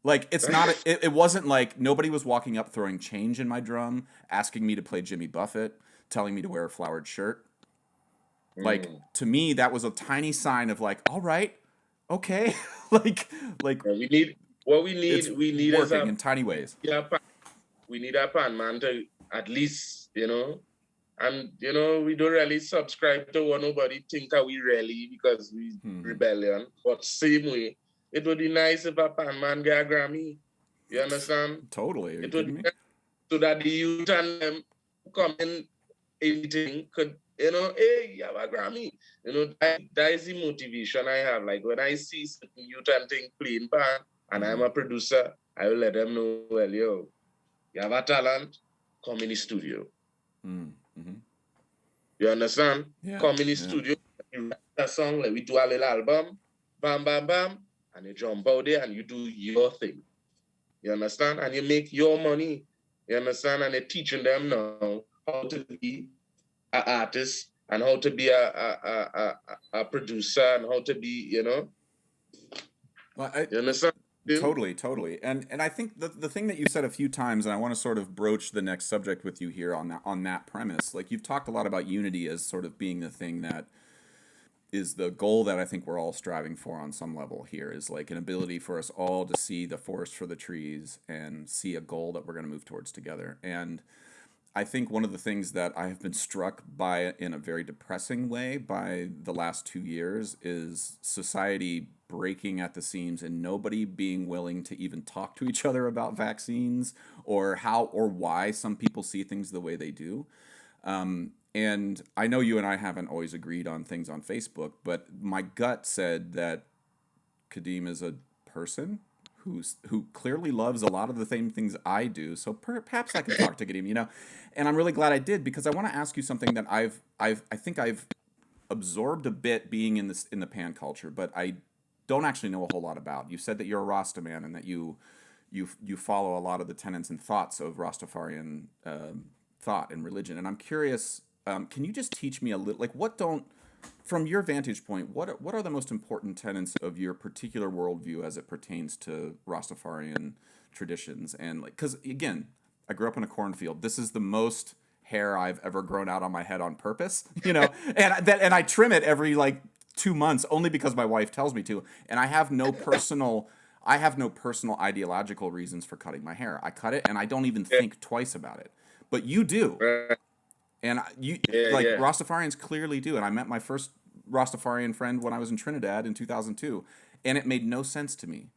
Like, it's not, it wasn't like nobody was walking up throwing change in my drum, asking me to play Jimmy Buffett, telling me to wear a flowered shirt. Like, to me, that was a tiny sign of like, all right, okay. like we need working in tiny ways. Yeah, we need a pan man to at least, and we don't really subscribe to what nobody think that we really because we rebellion. But same way, it would be nice if a pan man get a Grammy. You understand? Totally. It would be nice so that the youth and them come in anything could, hey, you have a Grammy. That is the motivation I have. Like when I see youth and thing playing pan and I'm a producer, I will let them know, well, yo, you have a talent, come in the studio. Mm-hmm. You understand? Yeah. Come in the studio, you write a song, like we do a little album, bam, bam, bam, and you jump out there and you do your thing. You understand? And you make your money. You understand? And they're teaching them now how to be an artist and how to be a producer and how to be, Well, you understand? Totally. And I think the thing that you said a few times, and I want to sort of broach the next subject with you here on that premise, like, you've talked a lot about unity as sort of being the thing that is the goal that I think we're all striving for on some level here, is like an ability for us all to see the forest for the trees and see a goal that we're going to move towards together. And I think one of the things that I have been struck by in a very depressing way by the last 2 years is society breaking at the seams and nobody being willing to even talk to each other about vaccines or how or why some people see things the way they do. And I know you and I haven't always agreed on things on Facebook, but my gut said that Kadeem is a person who clearly loves a lot of the same things I do. So perhaps I could talk to Kadeem, and I'm really glad I did, because I want to ask you something that I think I've absorbed a bit being in the pan culture, but I don't actually know a whole lot about. You said that you're a Rasta man and that you follow a lot of the tenets and thoughts of Rastafarian thought and religion, and I'm curious. Can you just teach me a little, like, from your vantage point, what are the most important tenets of your particular worldview as it pertains to Rastafarian traditions? And like, because again, I grew up in a cornfield. This is the most hair I've ever grown out on my head on purpose, and I trim it every like 2 months only because my wife tells me to, and I have no personal ideological reasons for cutting my hair. I cut it and I don't even think twice about it. But you do. And Rastafarians clearly do. And I met my first Rastafarian friend when I was in Trinidad in 2002, and it made no sense to me.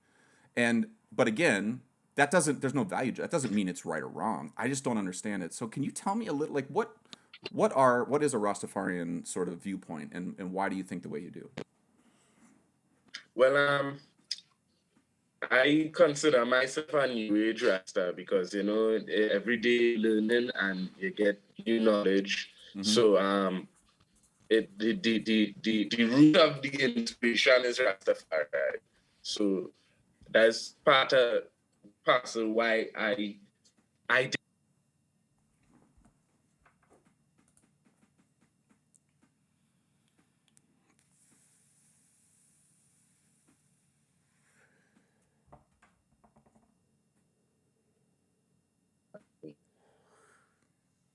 But again, there's no value. That doesn't mean it's right or wrong. I just don't understand it. So can you tell me a little, like, what is a Rastafarian sort of viewpoint, and why do you think the way you do? Well, I consider myself a new age Rasta because, every day learning and you get new knowledge. Mm-hmm. So the root of the inspiration is Rastafari. So that's part of why I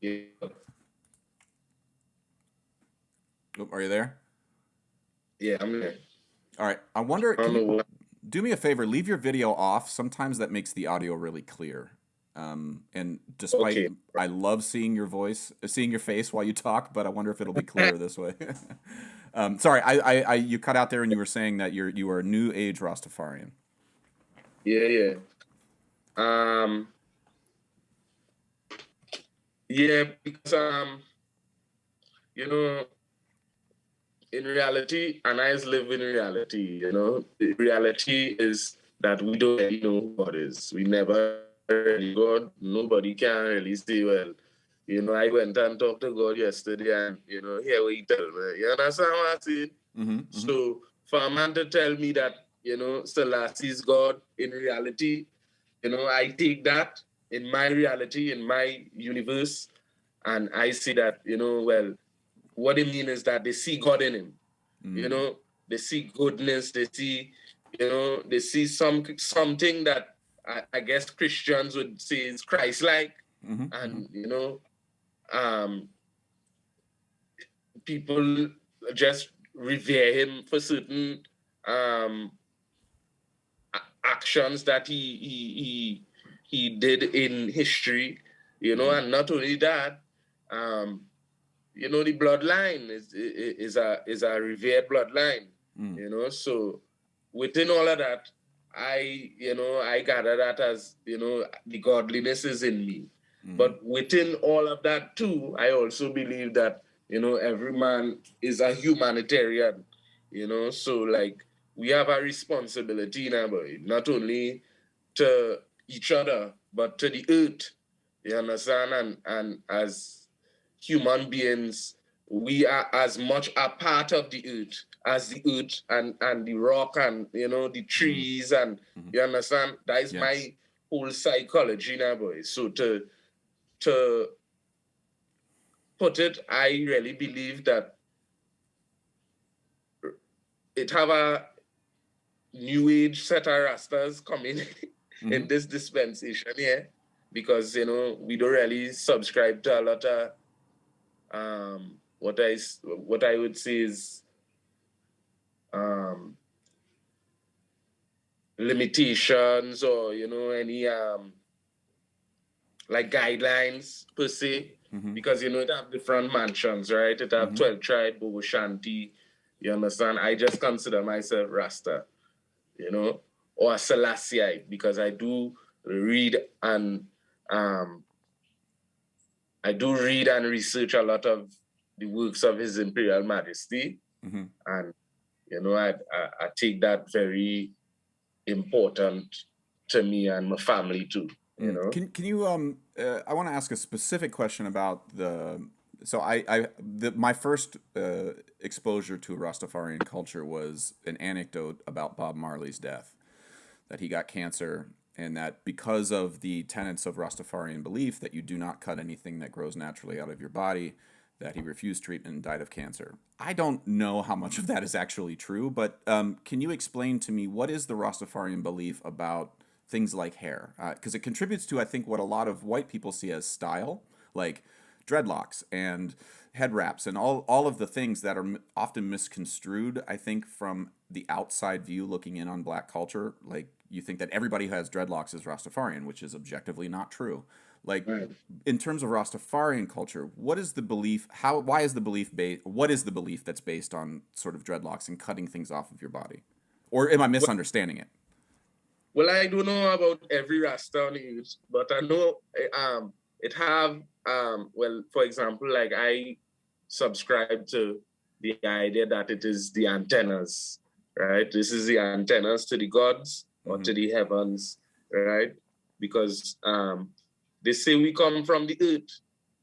Yeah. Oh, are you there? Yeah, I'm there. All right. I wonder, I can don't know you what. do me a favor? Leave your video off. Sometimes that makes the audio really clear. And despite, Okay. I love seeing your voice, seeing your face while you talk, but I wonder if it'll be clearer this way. Sorry, you cut out there and you were saying that you are a New Age Rastafarian. Yeah, yeah. Yeah, because you know, in reality, and I live in reality, the reality is that we don't really know who God is. We never really God. Nobody can really say, well, I went and talked to God yesterday and, here we tell me. You understand what I'm saying? Mm-hmm, mm-hmm. So for a man to tell me that, Selassie is God in reality, I take that in my reality, in my universe, and I see that, well, what they mean is that they see God in him. They see goodness, they see, they see something that I guess Christians would say is Christ-like. Mm-hmm, And, mm-hmm. People just revere him for certain actions that he did in history, and not only that, the bloodline is a revered bloodline, so within all of that, I gather that as, the godliness is in me. But within all of that too, I also believe that, every man is a humanitarian, so like we have a responsibility now, boy, not only to each other, but to the earth. You understand? And as human beings, we are as much a part of the earth as the earth and the rock and the trees and you understand? That is my whole psychology now, boy. So to put it, I really believe that it have a new age set of rastas coming in this dispensation here, because we don't really subscribe to a lot of what I would say is limitations or any like guidelines per se, because it have different mansions, right? It have 12 tribe, Bobo Shanti, you understand? I just consider myself Rasta, or a Selassiite, because I do read and research a lot of the works of His Imperial Majesty, and I take that very important to me and my family too. Can you I want to ask a specific question about my first exposure to Rastafarian culture was an anecdote about Bob Marley's death, that he got cancer, and that because of the tenets of Rastafarian belief that you do not cut anything that grows naturally out of your body, that he refused treatment and died of cancer. I don't know how much of that is actually true, but can you explain to me what is the Rastafarian belief about things like hair? Because it contributes to, I think, what a lot of white people see as style, like dreadlocks and head wraps and all of the things that are often misconstrued, I think, from the outside view looking in on black culture. Like, you think that everybody who has dreadlocks is Rastafarian, which is objectively not true. Like, in terms of Rastafarian culture, what is the belief? Why is the belief based? What is the belief that's based on sort of dreadlocks and cutting things off of your body? Or am I misunderstanding it? Well, I don't know about every Rasta on the earth, but I know it have well, for example, like I subscribe to the idea that it is the antennas, right? This is the antennas to the gods or to the heavens, right? Because they say we come from the earth.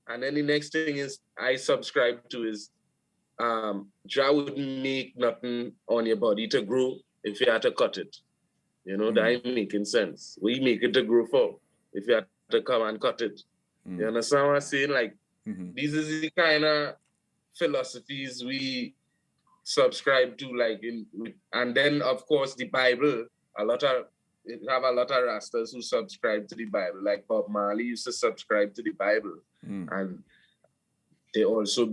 And then the next thing is I subscribe to is Jah wouldn't make nothing on your body to grow if you had to cut it. That ain't making sense. We make it to grow for if you had to come and cut it. You understand what I'm saying? Like, these is the kind of philosophies we subscribe to, like, and then of course the Bible, a lot of have a lot of Rastas who subscribe to the Bible. Like Bob Marley used to subscribe to the Bible, and they also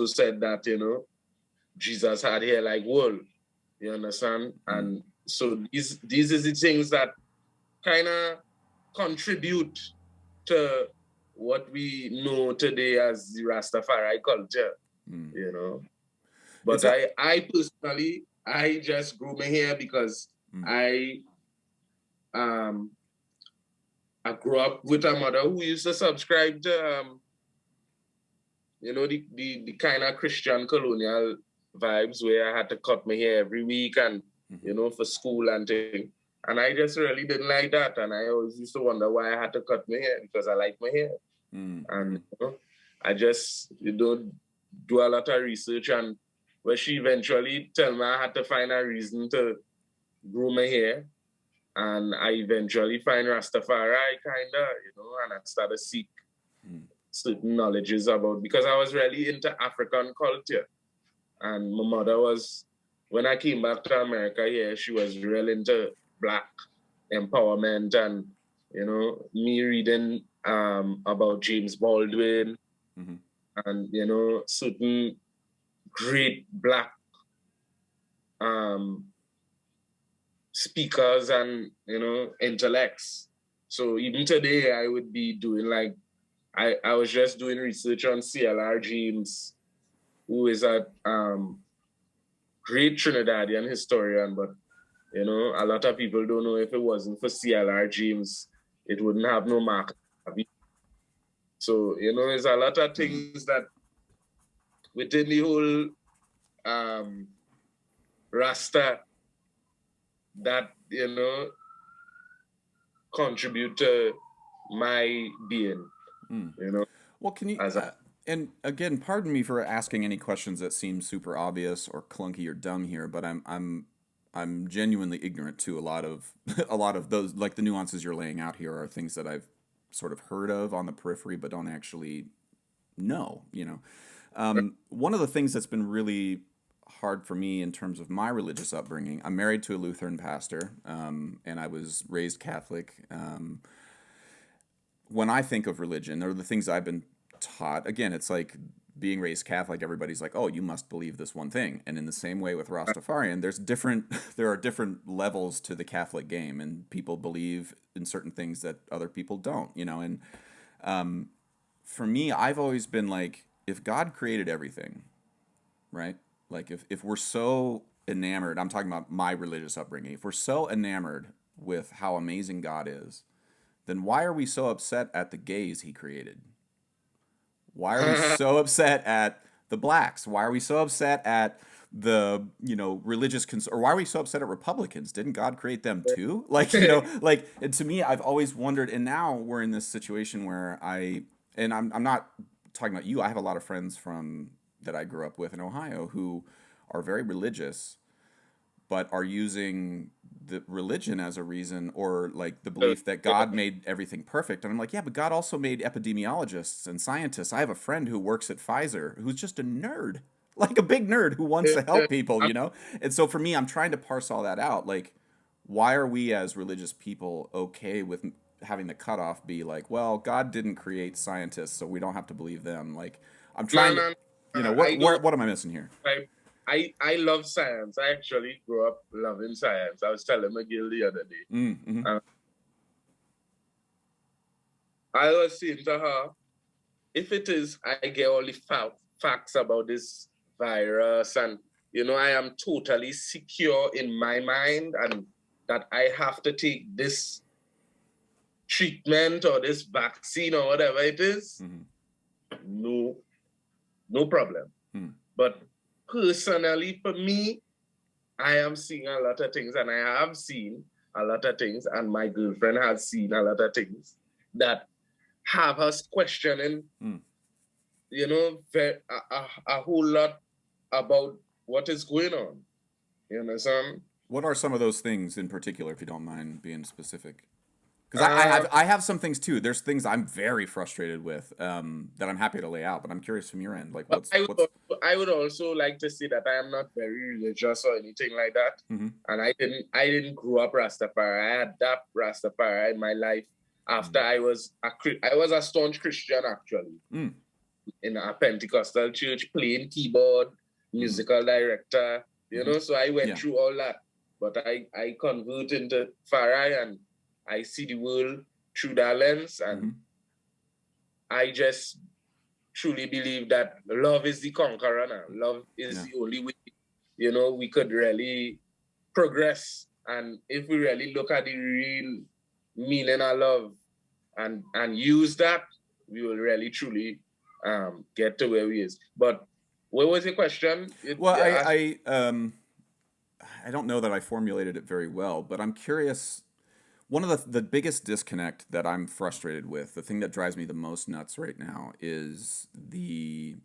said that, you know, Jesus had hair like wool. You understand? And so these are the things that kind of contribute to what we know today as the Rastafari culture. You know, but I personally, I just grew my hair because I grew up with a mother who used to subscribe to you know, the kind of Christian colonial vibes where I had to cut my hair every week and you know, for school and things. And I just really didn't like that, and I always used to wonder why I had to cut my hair, because I like my hair. And you know, I just, you know, do a lot of research, and where she eventually tell me I had to find a reason to grow my hair, and I eventually find Rastafari kinda, you know, and I started to seek certain knowledges about, because I was really into African culture, and my mother was, when I came back to America here, she was real into Black empowerment, and you know, me reading about James Baldwin and you know, certain great Black speakers and you know, intellects. So even today I would be doing like, I was just doing research on CLR James, who is a great Trinidadian historian, but you know, a lot of people don't know, if it wasn't for CLR James, it wouldn't have no market. So, you know, there's a lot of things that within the whole Rasta that, you know, contribute to my being, you know. Well, can you, and again, pardon me for asking any questions that seem super obvious or clunky or dumb here, but I'm genuinely ignorant to a lot of those, like the nuances you're laying out here are things that I've sort of heard of on the periphery, but don't actually know, you know. One of the things that's been really hard for me in terms of my religious upbringing, I'm married to a Lutheran pastor, and I was raised Catholic. When I think of religion, or the things I've been taught, again, it's like being raised Catholic, everybody's like, oh, you must believe this one thing. And in the same way with Rastafarian, there are different levels to the Catholic game, and people believe in certain things that other people don't, you know. And for me, I've always been like, if God created everything, right? Like if we're so enamored, I'm talking about my religious upbringing, if we're so enamored with how amazing God is, then why are we so upset at the gays he created? Why are we so upset at the blacks? Why are we so upset at the, you know, religious or why are we so upset at Republicans? Didn't God create them too? Like, you know, like, and to me, I've always wondered, and now we're in this situation where I'm not talking about you. I have a lot of friends that I grew up with in Ohio who are very religious, but are using the religion as a reason, or like the belief that God made everything perfect. And I'm like, yeah, but God also made epidemiologists and scientists. I have a friend who works at Pfizer who's just a nerd, like a big nerd who wants to help people, you know? And so for me, I'm trying to parse all that out. Like, why are we as religious people okay with having the cutoff be like, well, God didn't create scientists, so we don't have to believe them? Like, I'm trying to, you know, what am I missing here? I love science. I actually grew up loving science. I was telling McGill the other day. I was saying to her, if it is, I get all the facts about this virus, and you know, I am totally secure in my mind, and that I have to take this treatment or this vaccine or whatever it is, no problem. But personally, for me, I am seeing a lot of things, and I have seen a lot of things, and my girlfriend has seen a lot of things that have us questioning, you know, a whole lot about what is going on. You understand? What are some of those things in particular, if you don't mind being specific? Because I have some things too. There's things I'm very frustrated with that I'm happy to lay out, but I'm curious from your end, like But what's I would also like to say that I am not very religious or anything like that, mm-hmm. and I didn't grow up Rastafari. I adapted Rastafari in my life after I was a staunch Christian actually in a Pentecostal church, playing keyboard, musical director, you know. So I went through all that, but I convert into Farai and I see the world through that lens, and I just truly believe that love is the conqueror now. Love is the only way, you know, we could really progress. And if we really look at the real meaning of love and use that, we will really truly get to where we is. But what was your question? I don't know that I formulated it very well, but I'm curious. One of the biggest disconnect that I'm frustrated with, the thing that drives me the most nuts right now, is the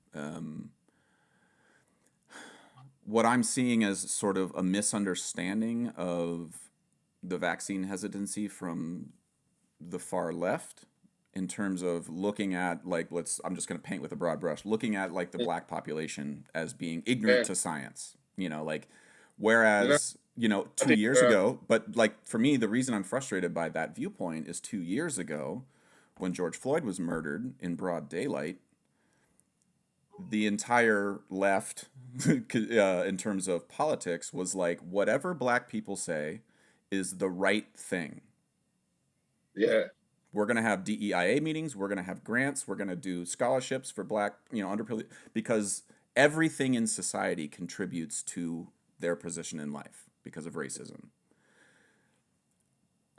what I'm seeing as sort of a misunderstanding of the vaccine hesitancy from the far left in terms of looking at, like, I'm just going to paint with a broad brush, looking at like the black population as being ignorant to science, you know, like, whereas, you know, 2 years ago, but like for me, the reason I'm frustrated by that viewpoint is 2 years ago when George Floyd was murdered in broad daylight, the entire left in terms of politics was like, whatever black people say is the right thing. Yeah. We're going to have DEIA meetings. We're going to have grants. We're going to do scholarships for black, you know, underprivileged, because everything in society contributes to their position in life because of racism.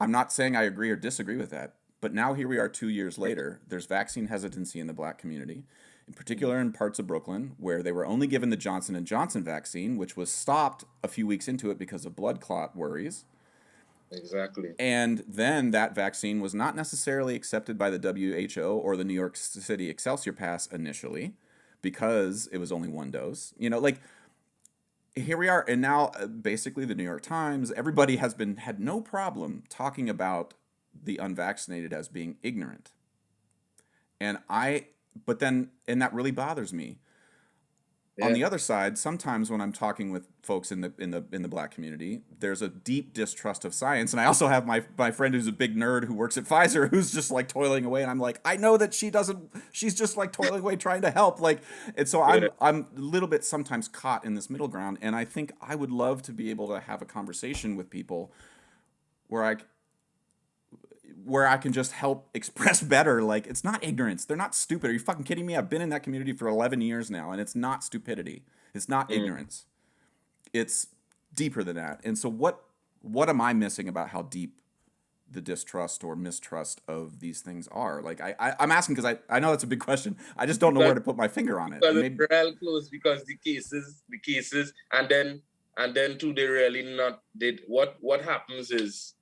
I'm not saying I agree or disagree with that, but now here we are 2 years later. There's vaccine hesitancy in the black community, in particular in parts of Brooklyn, where they were only given the Johnson & Johnson vaccine, which was stopped a few weeks into it because of blood clot worries. Exactly. And then that vaccine was not necessarily accepted by the WHO or the New York City Excelsior Pass initially because it was only one dose. You know, like, here we are, and now basically the New York Times, everybody had no problem talking about the unvaccinated as being ignorant. And that really bothers me. Yeah. On the other side, sometimes when I'm talking with folks in the black community, there's a deep distrust of science. And I also have my friend who's a big nerd who works at Pfizer, who's just like toiling away. And I'm like, I know that she's just like toiling away trying to help. Like, and so I'm a little bit sometimes caught in this middle ground. And I think I would love to be able to have a conversation with people where I can just help express better. Like, it's not ignorance. They're not stupid. Are you fucking kidding me? I've been in that community for 11 years now, and it's not stupidity. It's not ignorance. It's deeper than that. And so what am I missing about how deep the distrust or mistrust of these things are? Like, I'm asking because I know that's a big question. I just don't know where to put my finger on it. Because it's real close, because the cases, and then too, they really not did. What happens is,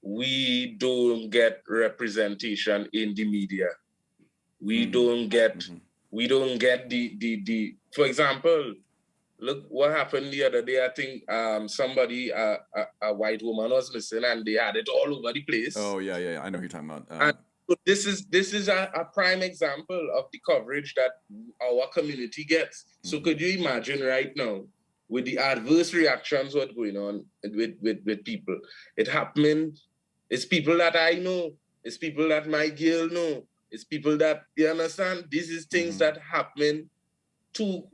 we don't get representation in the media. We don't get the for example, look what happened the other day. I think somebody a white woman was missing and they had it all over the place. Oh yeah. I know who you're talking about. And so this is a prime example of the coverage that our community gets. So could you imagine right now, with the adverse reactions what's going on with people? It happening. It's people that I know. It's people that my girl know. It's people that, you understand? This is things that happen too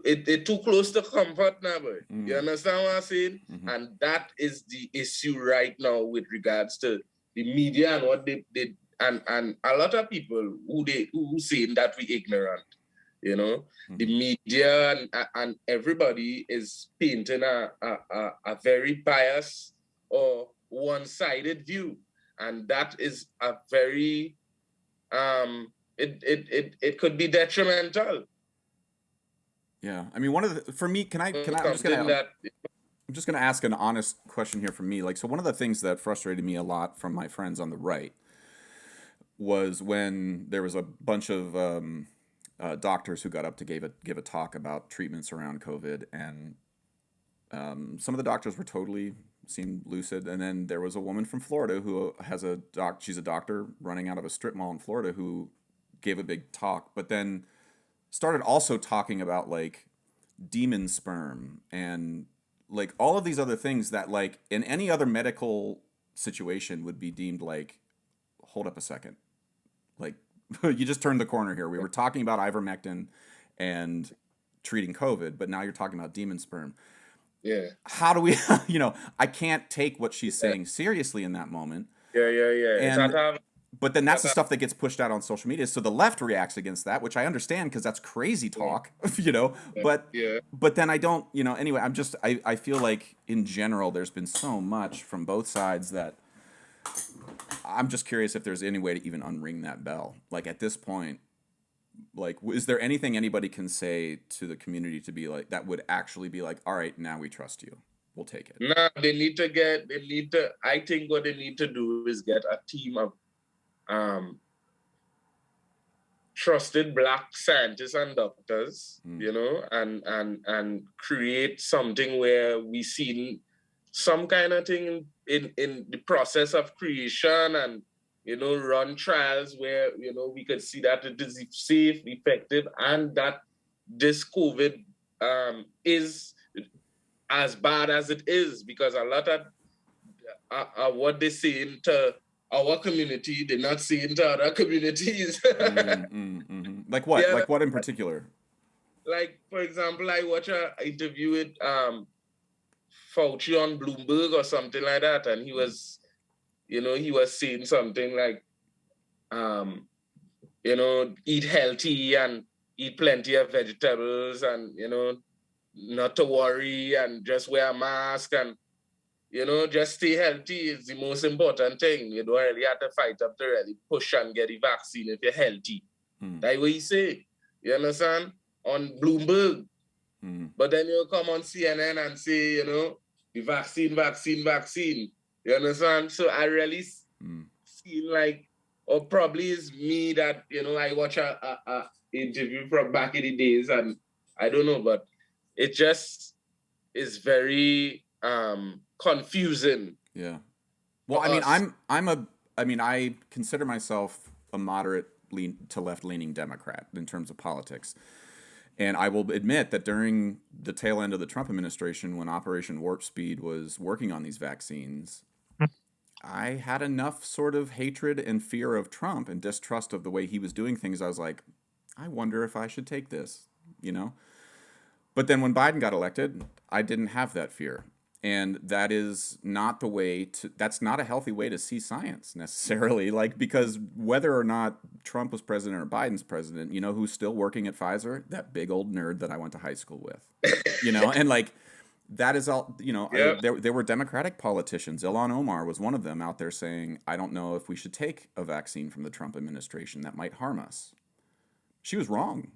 close to comfort now, boy. You understand what I'm saying? And that is the issue right now with regards to the media and what they and a lot of people who saying that we ignorant. You know, the media and everybody is painting a very biased or one-sided view. And that is a very, it could be detrimental. Yeah, I mean, for me, I'm just gonna ask an honest question here from me. Like, so one of the things that frustrated me a lot from my friends on the right was when there was a bunch of doctors who got up to give a talk about treatments around COVID, and some of the doctors were totally seemed lucid. And then there was a woman from Florida who has she's a doctor running out of a strip mall in Florida who gave a big talk, but then started also talking about like demon sperm and like all of these other things that like in any other medical situation would be deemed like, hold up a second, like you just turned the corner here. We were talking about ivermectin and treating COVID, but now you're talking about demon sperm. Yeah. How do we, I can't take what she's saying seriously in that moment. Yeah. But then that's the stuff that gets pushed out on social media. So the left reacts against that, which I understand because that's crazy talk, But then I don't, anyway, I feel like in general, there's been so much from both sides that I'm just curious if there's any way to even unring that bell. Like at this point, like, is there anything anybody can say to the community to be like, that would actually be like, all right, now we trust you. We'll take it. No, I think what they need to do is get a team of trusted Black scientists and doctors, and create something where we see some kind of thing in the process of creation and, run trials where, we could see that it is safe, effective, and that this COVID is as bad as it is, because a lot of what they say to our community, they're not saying to other communities. Like what? Yeah, like what in particular? Like, for example, I watch an interview with Fauci on Bloomberg or something like that, and he was saying something like, eat healthy and eat plenty of vegetables and, not to worry and just wear a mask and, just stay healthy is the most important thing. You don't really have to fight up to really push and get the vaccine if you're healthy. That's what he say. You understand? On Bloomberg. But then you come on CNN and say, the vaccine. You understand? So I really feel like, or probably it's me that, I watch a interview from back in the days and I don't know, but it just is very confusing. Yeah. Well, I consider myself a moderate to left-leaning Democrat in terms of politics. And I will admit that during the tail end of the Trump administration, when Operation Warp Speed was working on these vaccines, I had enough sort of hatred and fear of Trump and distrust of the way he was doing things. I was like, I wonder if I should take this, But then when Biden got elected, I didn't have that fear. And that is not that's not a healthy way to see science necessarily. Like, because whether or not Trump was president or Biden's president, who's still working at Pfizer? That big old nerd that I went to high school with, and like, that is all, Yep. There were Democratic politicians. Ilhan Omar was one of them out there saying, I don't know if we should take a vaccine from the Trump administration that might harm us. She was wrong.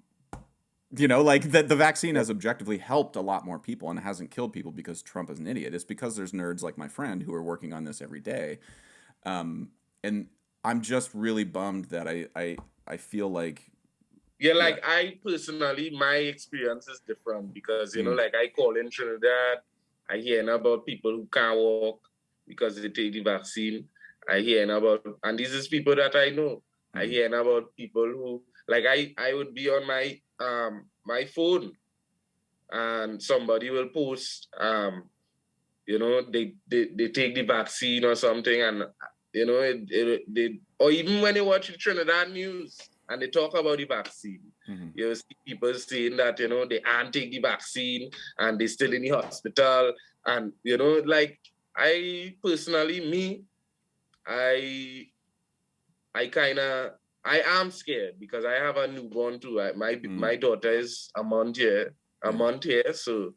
Like the vaccine has objectively helped a lot more people and hasn't killed people because Trump is an idiot. It's because there's nerds like my friend who are working on this every day. And I'm just really bummed that I feel like... Yeah, like I personally, my experience is different because, like I call in Trinidad, I hear about people who can't walk because they take the vaccine. I hear about, and this is people that I know. I hear about people who, like I would be on my my phone and somebody will post, they take the vaccine or something and, or even when you watch the Trinidad news and they talk about the vaccine, you see people saying that, they can't take the vaccine and they're still in the hospital. And, like I personally, I am scared because I have a newborn too. My daughter is a month here. So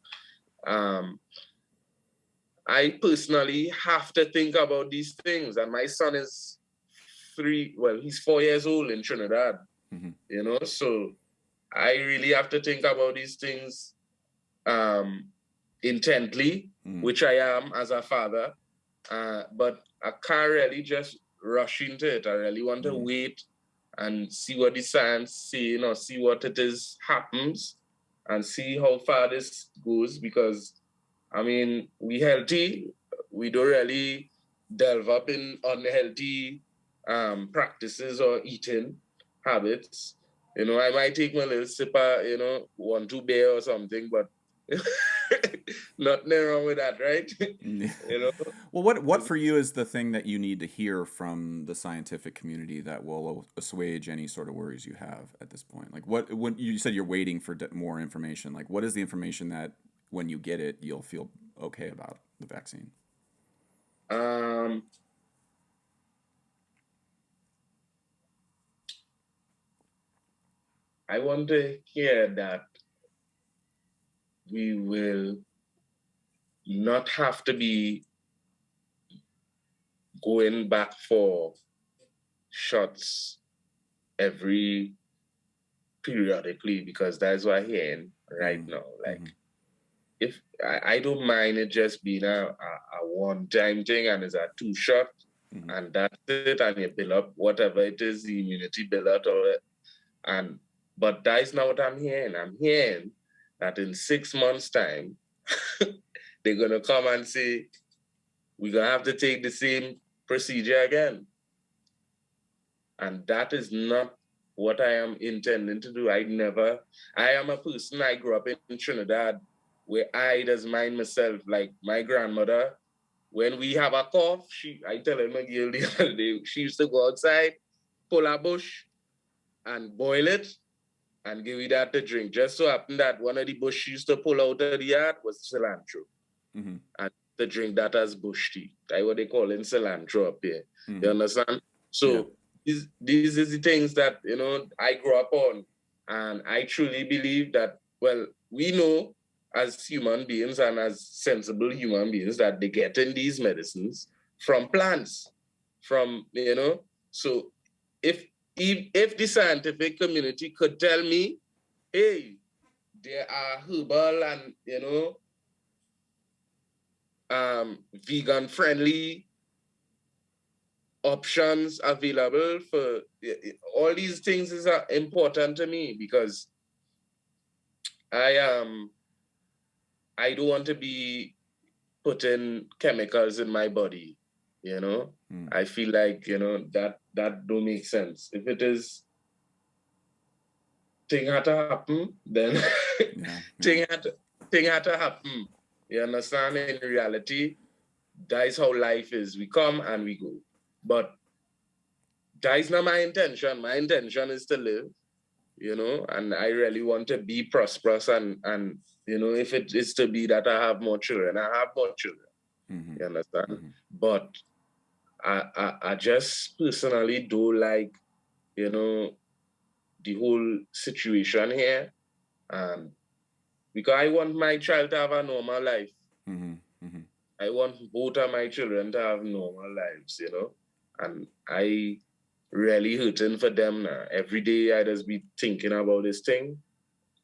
I personally have to think about these things. And my son is he's 4 years old in Trinidad, so I really have to think about these things intently, which I am as a father. But I can't really just rush into it. I really want to wait and see what the science saying or see what it is happens and see how far this goes because, I mean, we healthy, we don't really delve up in unhealthy practices or eating habits. You know, I might take my little sip of, 1-2 beer or something, but nothing wrong with that, right? You know. Well, what for you is the thing that you need to hear from the scientific community that will assuage any sort of worries you have at this point? Like, when you said you're waiting for more information, like, what is the information that when you get it, you'll feel okay about the vaccine? I want to hear that we will not have to be going back for shots every periodically, because that's what I'm hearing right now. Like, if I don't mind it just being a one-time thing, and it's a 2-shot, and that's it, and you build up whatever it is, the immunity build up or it. But that's not what I'm hearing. I'm hearing that in 6 months' time, they're gonna come and say, we're gonna have to take the same procedure again. And that is not what I am intending to do. I am a person, I grew up in Trinidad, where I just mind myself. Like my grandmother, when we have a cough, I tell her McGill the other day, she used to go outside, pull a bush and boil it and give you that to drink. Just so happened that one of the bush she used to pull out of the yard was cilantro. And to drink that as bush tea. That's what they call in cilantro up here. You understand? So these is the things that, I grew up on. And I truly believe that, well, we know as human beings and as sensible human beings that they get in these medicines from plants, so if the scientific community could tell me, hey, there are herbal and, vegan-friendly options available for all these things is important to me, because I don't want to be putting chemicals in my body, I feel like, that don't make sense. If it is thing had to happen, then thing had to happen. You understand? In reality, that is how life is. We come and we go. But that is not my intention. My intention is to live, and I really want to be prosperous and if it is to be that I have more children, I have more children. You understand? But I just personally don't like, the whole situation here. Because I want my child to have a normal life. I want both of my children to have normal lives, and I really hurting for them now. Every day I just be thinking about this thing,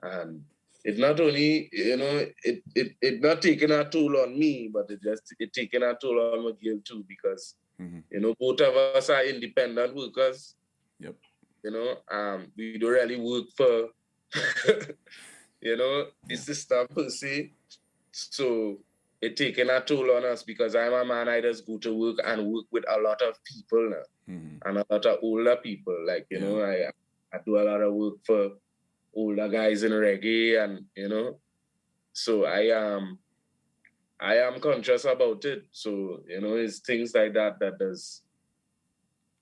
and it not only, it not taking a toll on me, but it taking a toll on McGill too, because, both of us are independent workers. Yep. We don't really work for, the system per se. So it taking a toll on us, because I'm a man, I just go to work and work with a lot of people now, and a lot of older people. Like, I do a lot of work for older guys in reggae, and, so I am conscious about it. So, it's things like that does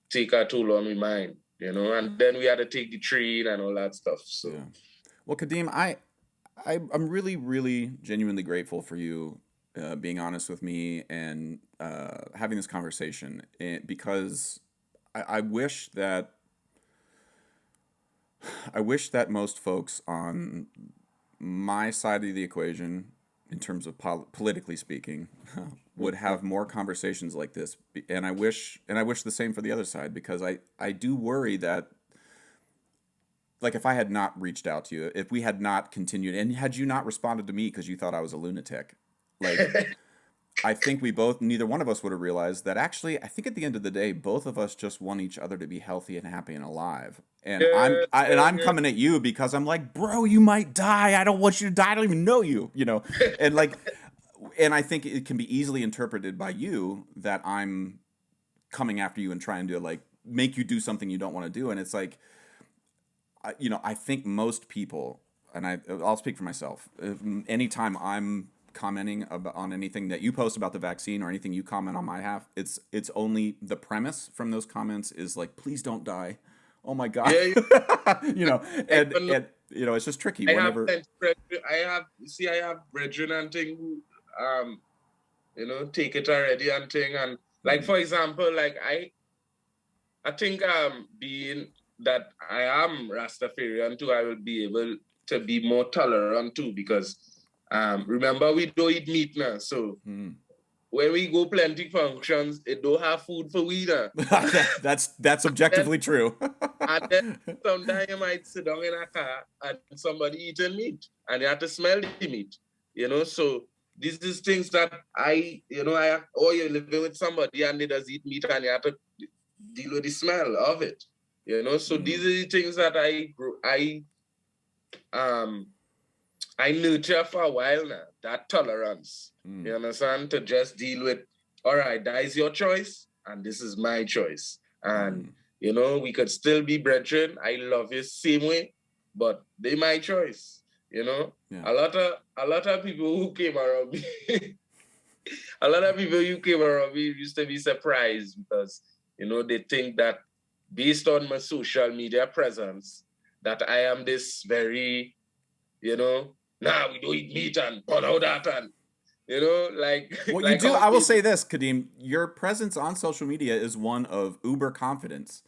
take a toll on my mind, and then we had to take the train and all that stuff. So, Well, Kadeem, I'm really, really genuinely grateful for you being honest with me and having this conversation, because I wish that most folks on my side of the equation, in terms of politically speaking, would have more conversations like this. And I wish the same for the other side, because I do worry that, like, if I had not reached out to you, if we had not continued, and had you not responded to me because you thought I was a lunatic, like, I think neither one of us would have realized that actually, I think at the end of the day, both of us just want each other to be healthy and happy and alive. And I'm coming at you because I'm like, bro, you might die. I don't want you to die. I don't even know you, and like, and I think it can be easily interpreted by you that I'm coming after you and trying to like make you do something you don't want to do. And it's like, I think most people, and I'll speak for myself. Anytime I'm commenting on anything that you post about the vaccine or anything you comment on my half, it's only the premise from those comments is like, please don't die. Oh my God. Yeah, And it's just tricky whenever. I have brethren and thing who, take it already and thing. And like, for example, like I think being that I am Rastafarian too, I will be able to be more tolerant too, because remember we don't eat meat now. So when we go plenty functions, it don't have food for we now. That's objectively true. And then sometimes you might sit down in a car and somebody eating meat and you have to smell the meat. So these is things that or you're living with somebody and they does eat meat and you have to deal with the smell of it. So these are the things that I nurture for a while now, that tolerance. You understand? To just deal with, all right, that is your choice and this is my choice. And we could still be brethren. I love you same way, but they my choice. Yeah. A lot of people who came around me, used to be surprised because they think that based on my social media presence, that I am this very, we don't eat meat and put out that and like. Well, like you do. I will say this, Kadeem, your presence on social media is one of uber confidence.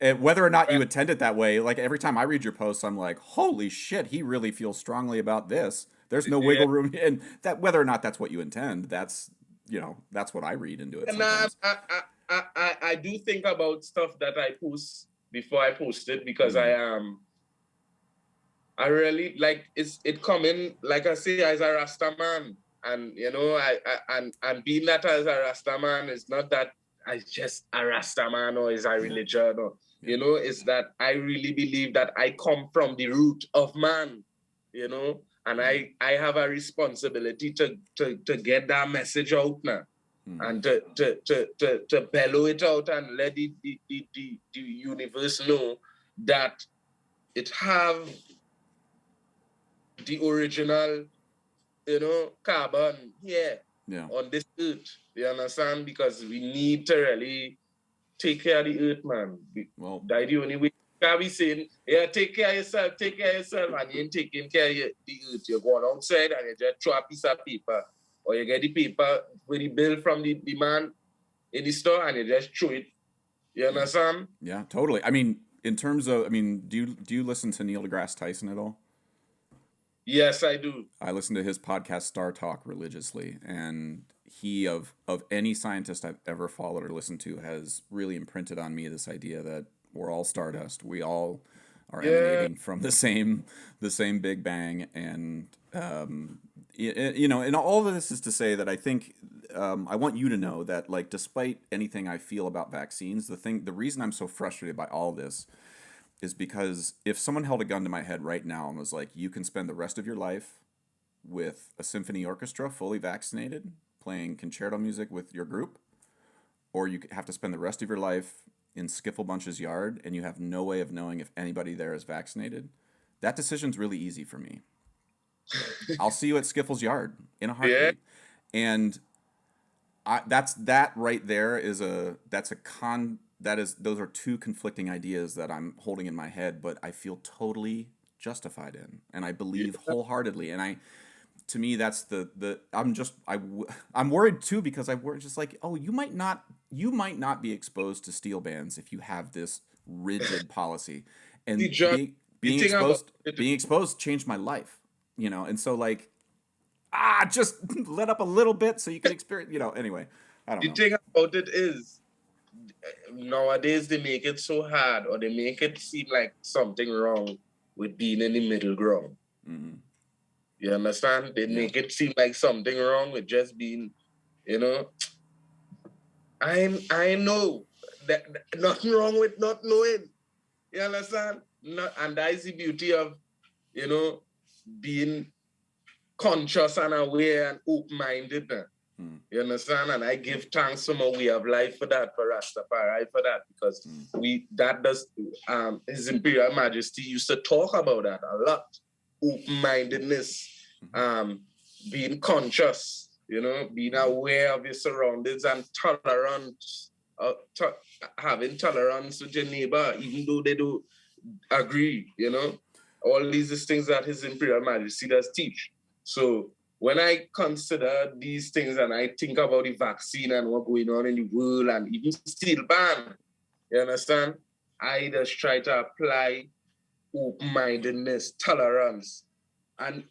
And whether or not you intend it that way, like every time I read your posts, I'm like, holy shit, he really feels strongly about this. There's no wiggle room. And that whether or not that's what you intend, that's what I read into it. And I do think about stuff that I post before I post it because I really like it coming, like I say, as a Rasta man. And and being that as a Rasta man is not that I just a Rasta man or is a religion or it's that I really believe that I come from the root of man, and I have a responsibility to get that message out now. And to bellow it out and let the universe know that it have the original, carbon here on this earth. You understand? Because we need to really take care of the earth, man. Well, that's the only way. Can be saying, take care of yourself, and you ain't taking care of the earth. You're going outside and you just throw a piece of paper, or you get the paper with the bill from the man in the store and you just throw it. You understand? Yeah, totally. I mean, in terms of, do you listen to Neil deGrasse Tyson at all? Yes, I do. I listen to his podcast Star Talk religiously, and he of any scientist I've ever followed or listened to has really imprinted on me this idea that we're all stardust. We all are emanating from the same Big Bang, and and all of this is to say that I think I want you to know that, like, despite anything I feel about vaccines, the reason I'm so frustrated by all this is because if someone held a gun to my head right now and was like, you can spend the rest of your life with a symphony orchestra fully vaccinated, playing concerto music with your group, or you have to spend the rest of your life in Skiffle Bunch's yard and you have no way of knowing if anybody there is vaccinated, that decision's really easy for me. I'll see you at Skiffle's yard in a heartbeat. Yeah. And that right there those are two conflicting ideas that I'm holding in my head, but I feel totally justified in, and I believe wholeheartedly. And to me, that's I'm worried too, because I'm worried just like, oh, you might not be exposed to steel bands if you have this rigid policy, and being exposed changed my life, and so like, just let up a little bit so you can experience, anyway, I don't know. The thing about it is, nowadays they make it so hard, or they make it seem like something wrong with being in the middle ground. Mm-hmm. You understand? They make it seem like something wrong with just being, I know that nothing wrong with not knowing. You understand? And that is the beauty of, being conscious and aware and open-minded. You understand? And I give thanks for my way of life for that, for Rastafari for that, because His Imperial Majesty used to talk about that a lot. Open-mindedness, being conscious, being aware of your surroundings and tolerance, having tolerance with your neighbor, even though they don't agree, all these things that His Imperial Majesty does teach. So when I consider these things and I think about the vaccine and what's going on in the world and even steel ban, you understand? I just try to apply open-mindedness, tolerance. And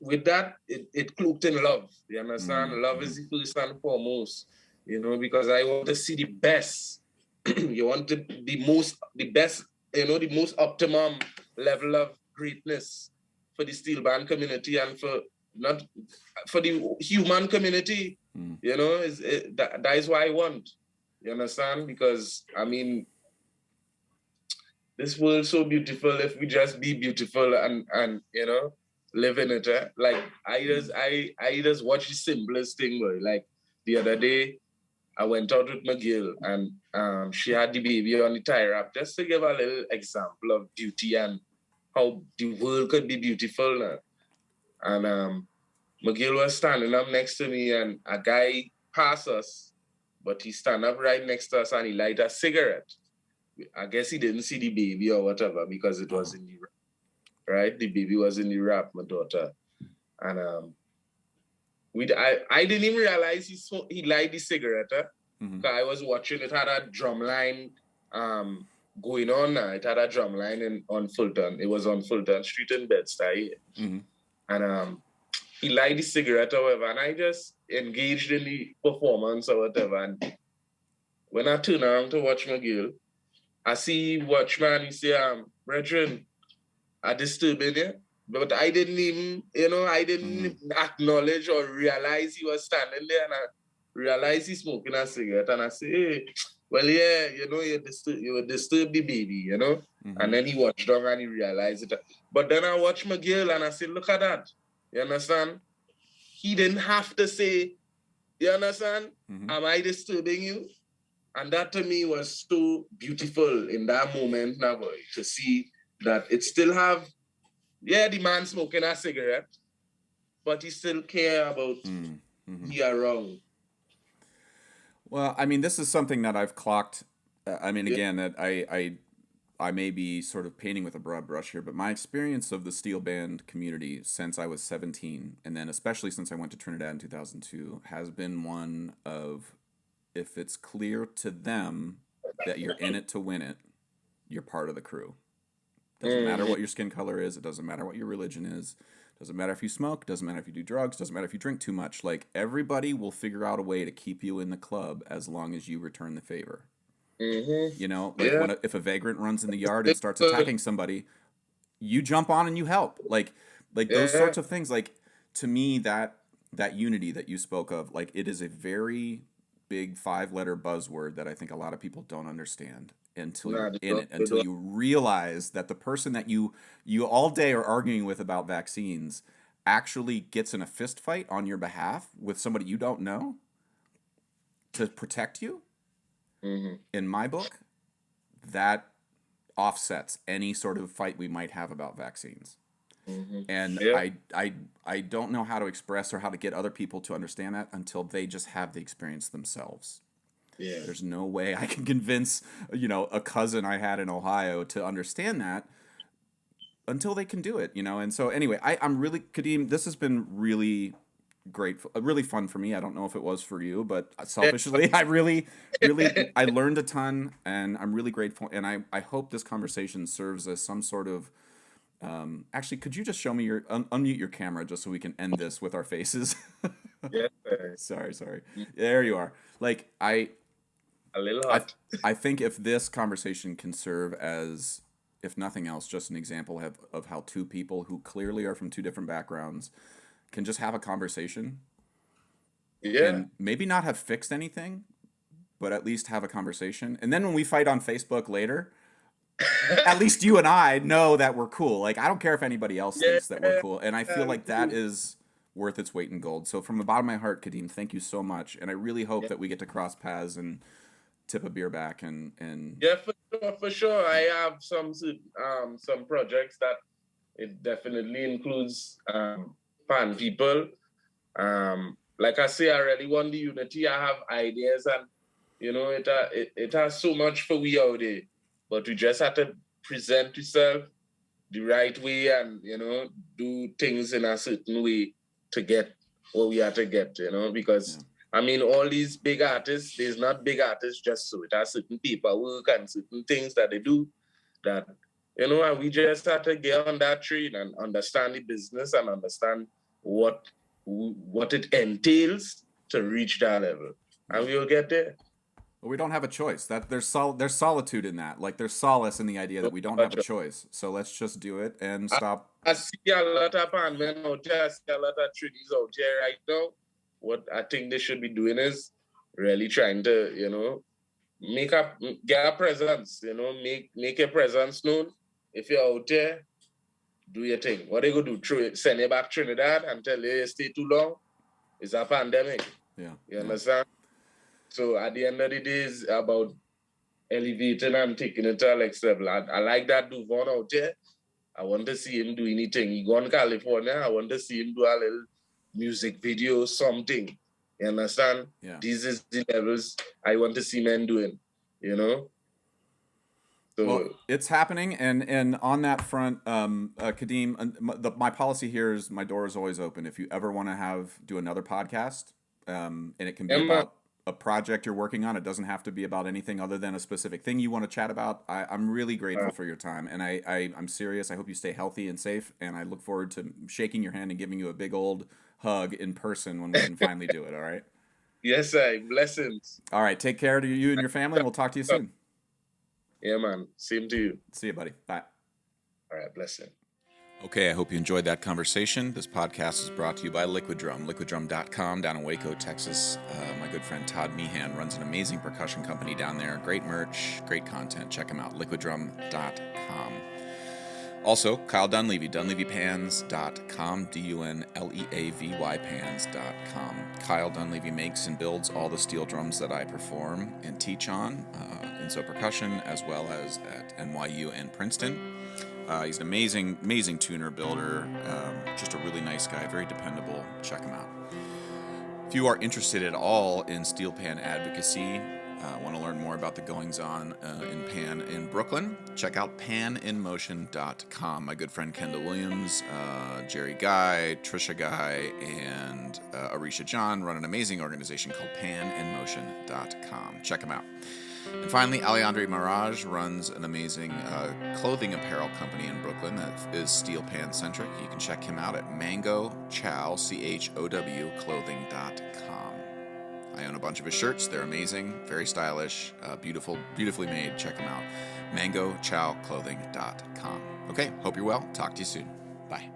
with that, it cloaked in love. You understand? Love is the first and foremost, because I want to see the best. You want to the best, the most optimum level of greatness for the steel band community and for the human community. That is what I want. You understand? Because this world's so beautiful if we just be beautiful and live in it. Like I just watch the simplest thing, boy. Like the other day I went out with my girl and she had the baby on the tie wrap, just to give a little example of beauty and how the world could be beautiful now. And my girl was standing up next to me and a guy passed us, but he stand up right next to us and he light a cigarette. I guess he didn't see the baby or whatever because it was in the wrap, right? The baby was in the wrap, my daughter. And I didn't even realize he light the cigarette. Because I was watching, it had a drum line going on now. It had a drum line on Fulton. It was on Fulton Street in Bed-Stuy. And he light the cigarette or whatever, and I just engaged in the performance or whatever. And when I turn around to watch my girl, I see watchman, he say, brethren, I disturbing you. But I didn't even, I didn't acknowledge or realize he was standing there, and I realized he's smoking a cigarette. And I say, hey, well, yeah, you disturb the baby, And then he watched down and he realized it. But then I watched my girl and I said, look at that. You understand? He didn't have to say, you understand? Am I disturbing you? And that to me was so beautiful in that moment now, boy, to see that it still have, the man smoking a cigarette, but he still care about he are wrong. Well, this is something that I've clocked. Again, that I may be sort of painting with a broad brush here, but my experience of the steel band community since I was 17, and then especially since I went to Trinidad in 2002, has been one of, if it's clear to them that you're in it to win it, you're part of the crew. Doesn't matter what your skin color is. It doesn't matter what your religion is. Doesn't matter if you smoke. Doesn't matter if you do drugs. Doesn't matter if you drink too much. Like, everybody will figure out a way to keep you in the club as long as you return the favor. If a vagrant runs in the yard and starts attacking somebody, you jump on and you help. Like those sorts of things. Like, to me, that unity that you spoke of, like, it is a very big 5-letter buzzword that I think a lot of people don't understand until you're in it, until you realize that the person that you all day are arguing with about vaccines actually gets in a fist fight on your behalf with somebody you don't know to protect you. In my book, that offsets any sort of fight we might have about vaccines. And I don't know how to express or how to get other people to understand that until they just have the experience themselves. There's no way I can convince, a cousin I had in Ohio to understand that until they can do it, And so anyway, I'm really, Kadeem, this has been really great, really fun for me. I don't know if it was for you, but selfishly, I really, I learned a ton, and I'm really grateful. And I hope this conversation serves as some sort of, actually, could you just show me unmute your camera just so we can end this with our faces? Sorry. There you are. Like, a little hot. I think if this conversation can serve as, if nothing else, just an example of how two people who clearly are from two different backgrounds can just have a conversation. And maybe not have fixed anything, but at least have a conversation. And then when we fight on Facebook later, at least you and I know that we're cool. Like, I don't care if anybody else thinks that we're cool. And I feel like that is worth its weight in gold. So from the bottom of my heart, Kadeem, thank you so much. And I really hope that we get to cross paths and tip a beer back and Yeah, for sure. I have some projects that it definitely includes pan people. Like I say, I really want the unity. I have ideas, and it has so much for we out there, but we just have to present yourself the right way, and do things in a certain way to get what we have to get. Because I mean, all these big artists, there's not big artists just so. It has certain paperwork and certain things that they do that, and we just have to get on that train and understand the business and understand what it entails to reach that level. And we'll get there. But we don't have a choice. That there's solitude in that. Like there's solace in the idea that we don't have a choice. So let's just do it and stop. I see a lot of men out there. I see a lot of treaties out there right now. What I think they should be doing is really trying to, get a presence, make a presence known. If you're out there, do your thing. What they go do? Send you back Trinidad and tell you stay too long? It's a pandemic. Yeah. You understand? So at the end of the day, it's about elevating and taking it to the next level. I like that Duvon out there. I want to see him do anything. He gone to California. I want to see him do a little music video, something. You understand? Yeah. These is the levels I want to see men doing, So well, it's happening, and on that front, Kadeem, my policy here is my door is always open. If you ever want to do another podcast, and it can be about a project you're working on, it doesn't have to be about anything other than a specific thing you want to chat about. I'm really grateful for your time, and I'm serious. I hope you stay healthy and safe, and I look forward to shaking your hand and giving you a big old hug in person when we can finally do it. All right? Yes, sir. Blessings. All right. Take care to you and your family, and we'll talk to you soon. Yeah, man. Same to you. See you, buddy. Bye. All right. Blessing. Okay, I hope you enjoyed that conversation. This podcast is brought to you by Liquid Drum, liquiddrum.com down in Waco, Texas. My good friend Todd Meehan runs an amazing percussion company down there. Great merch, great content. Check him out, liquiddrum.com. Also, Kyle Dunleavy, dunleavypans.com, DUNLEAVY pans.com. Kyle Dunleavy makes and builds all the steel drums that I perform and teach on in Percussion, as well as at NYU and Princeton. He's an amazing tuner, builder, just a really nice guy, very dependable. Check him out. If you are interested at all in steel pan advocacy, want to learn more about the goings-on in pan in Brooklyn, check out paninmotion.com. My good friend Kendall Williams, Jerry Guy, Trisha Guy, and Arisha John run an amazing organization called paninmotion.com. Check them out. And finally, Alejandro Mirage runs an amazing clothing apparel company in Brooklyn that is steel pan centric. You can check him out at mangochow, CHOW, clothing.com. I own a bunch of his shirts. They're amazing, very stylish, beautifully made. Check them out. mangochowclothing.com. Okay, hope you're well. Talk to you soon. Bye.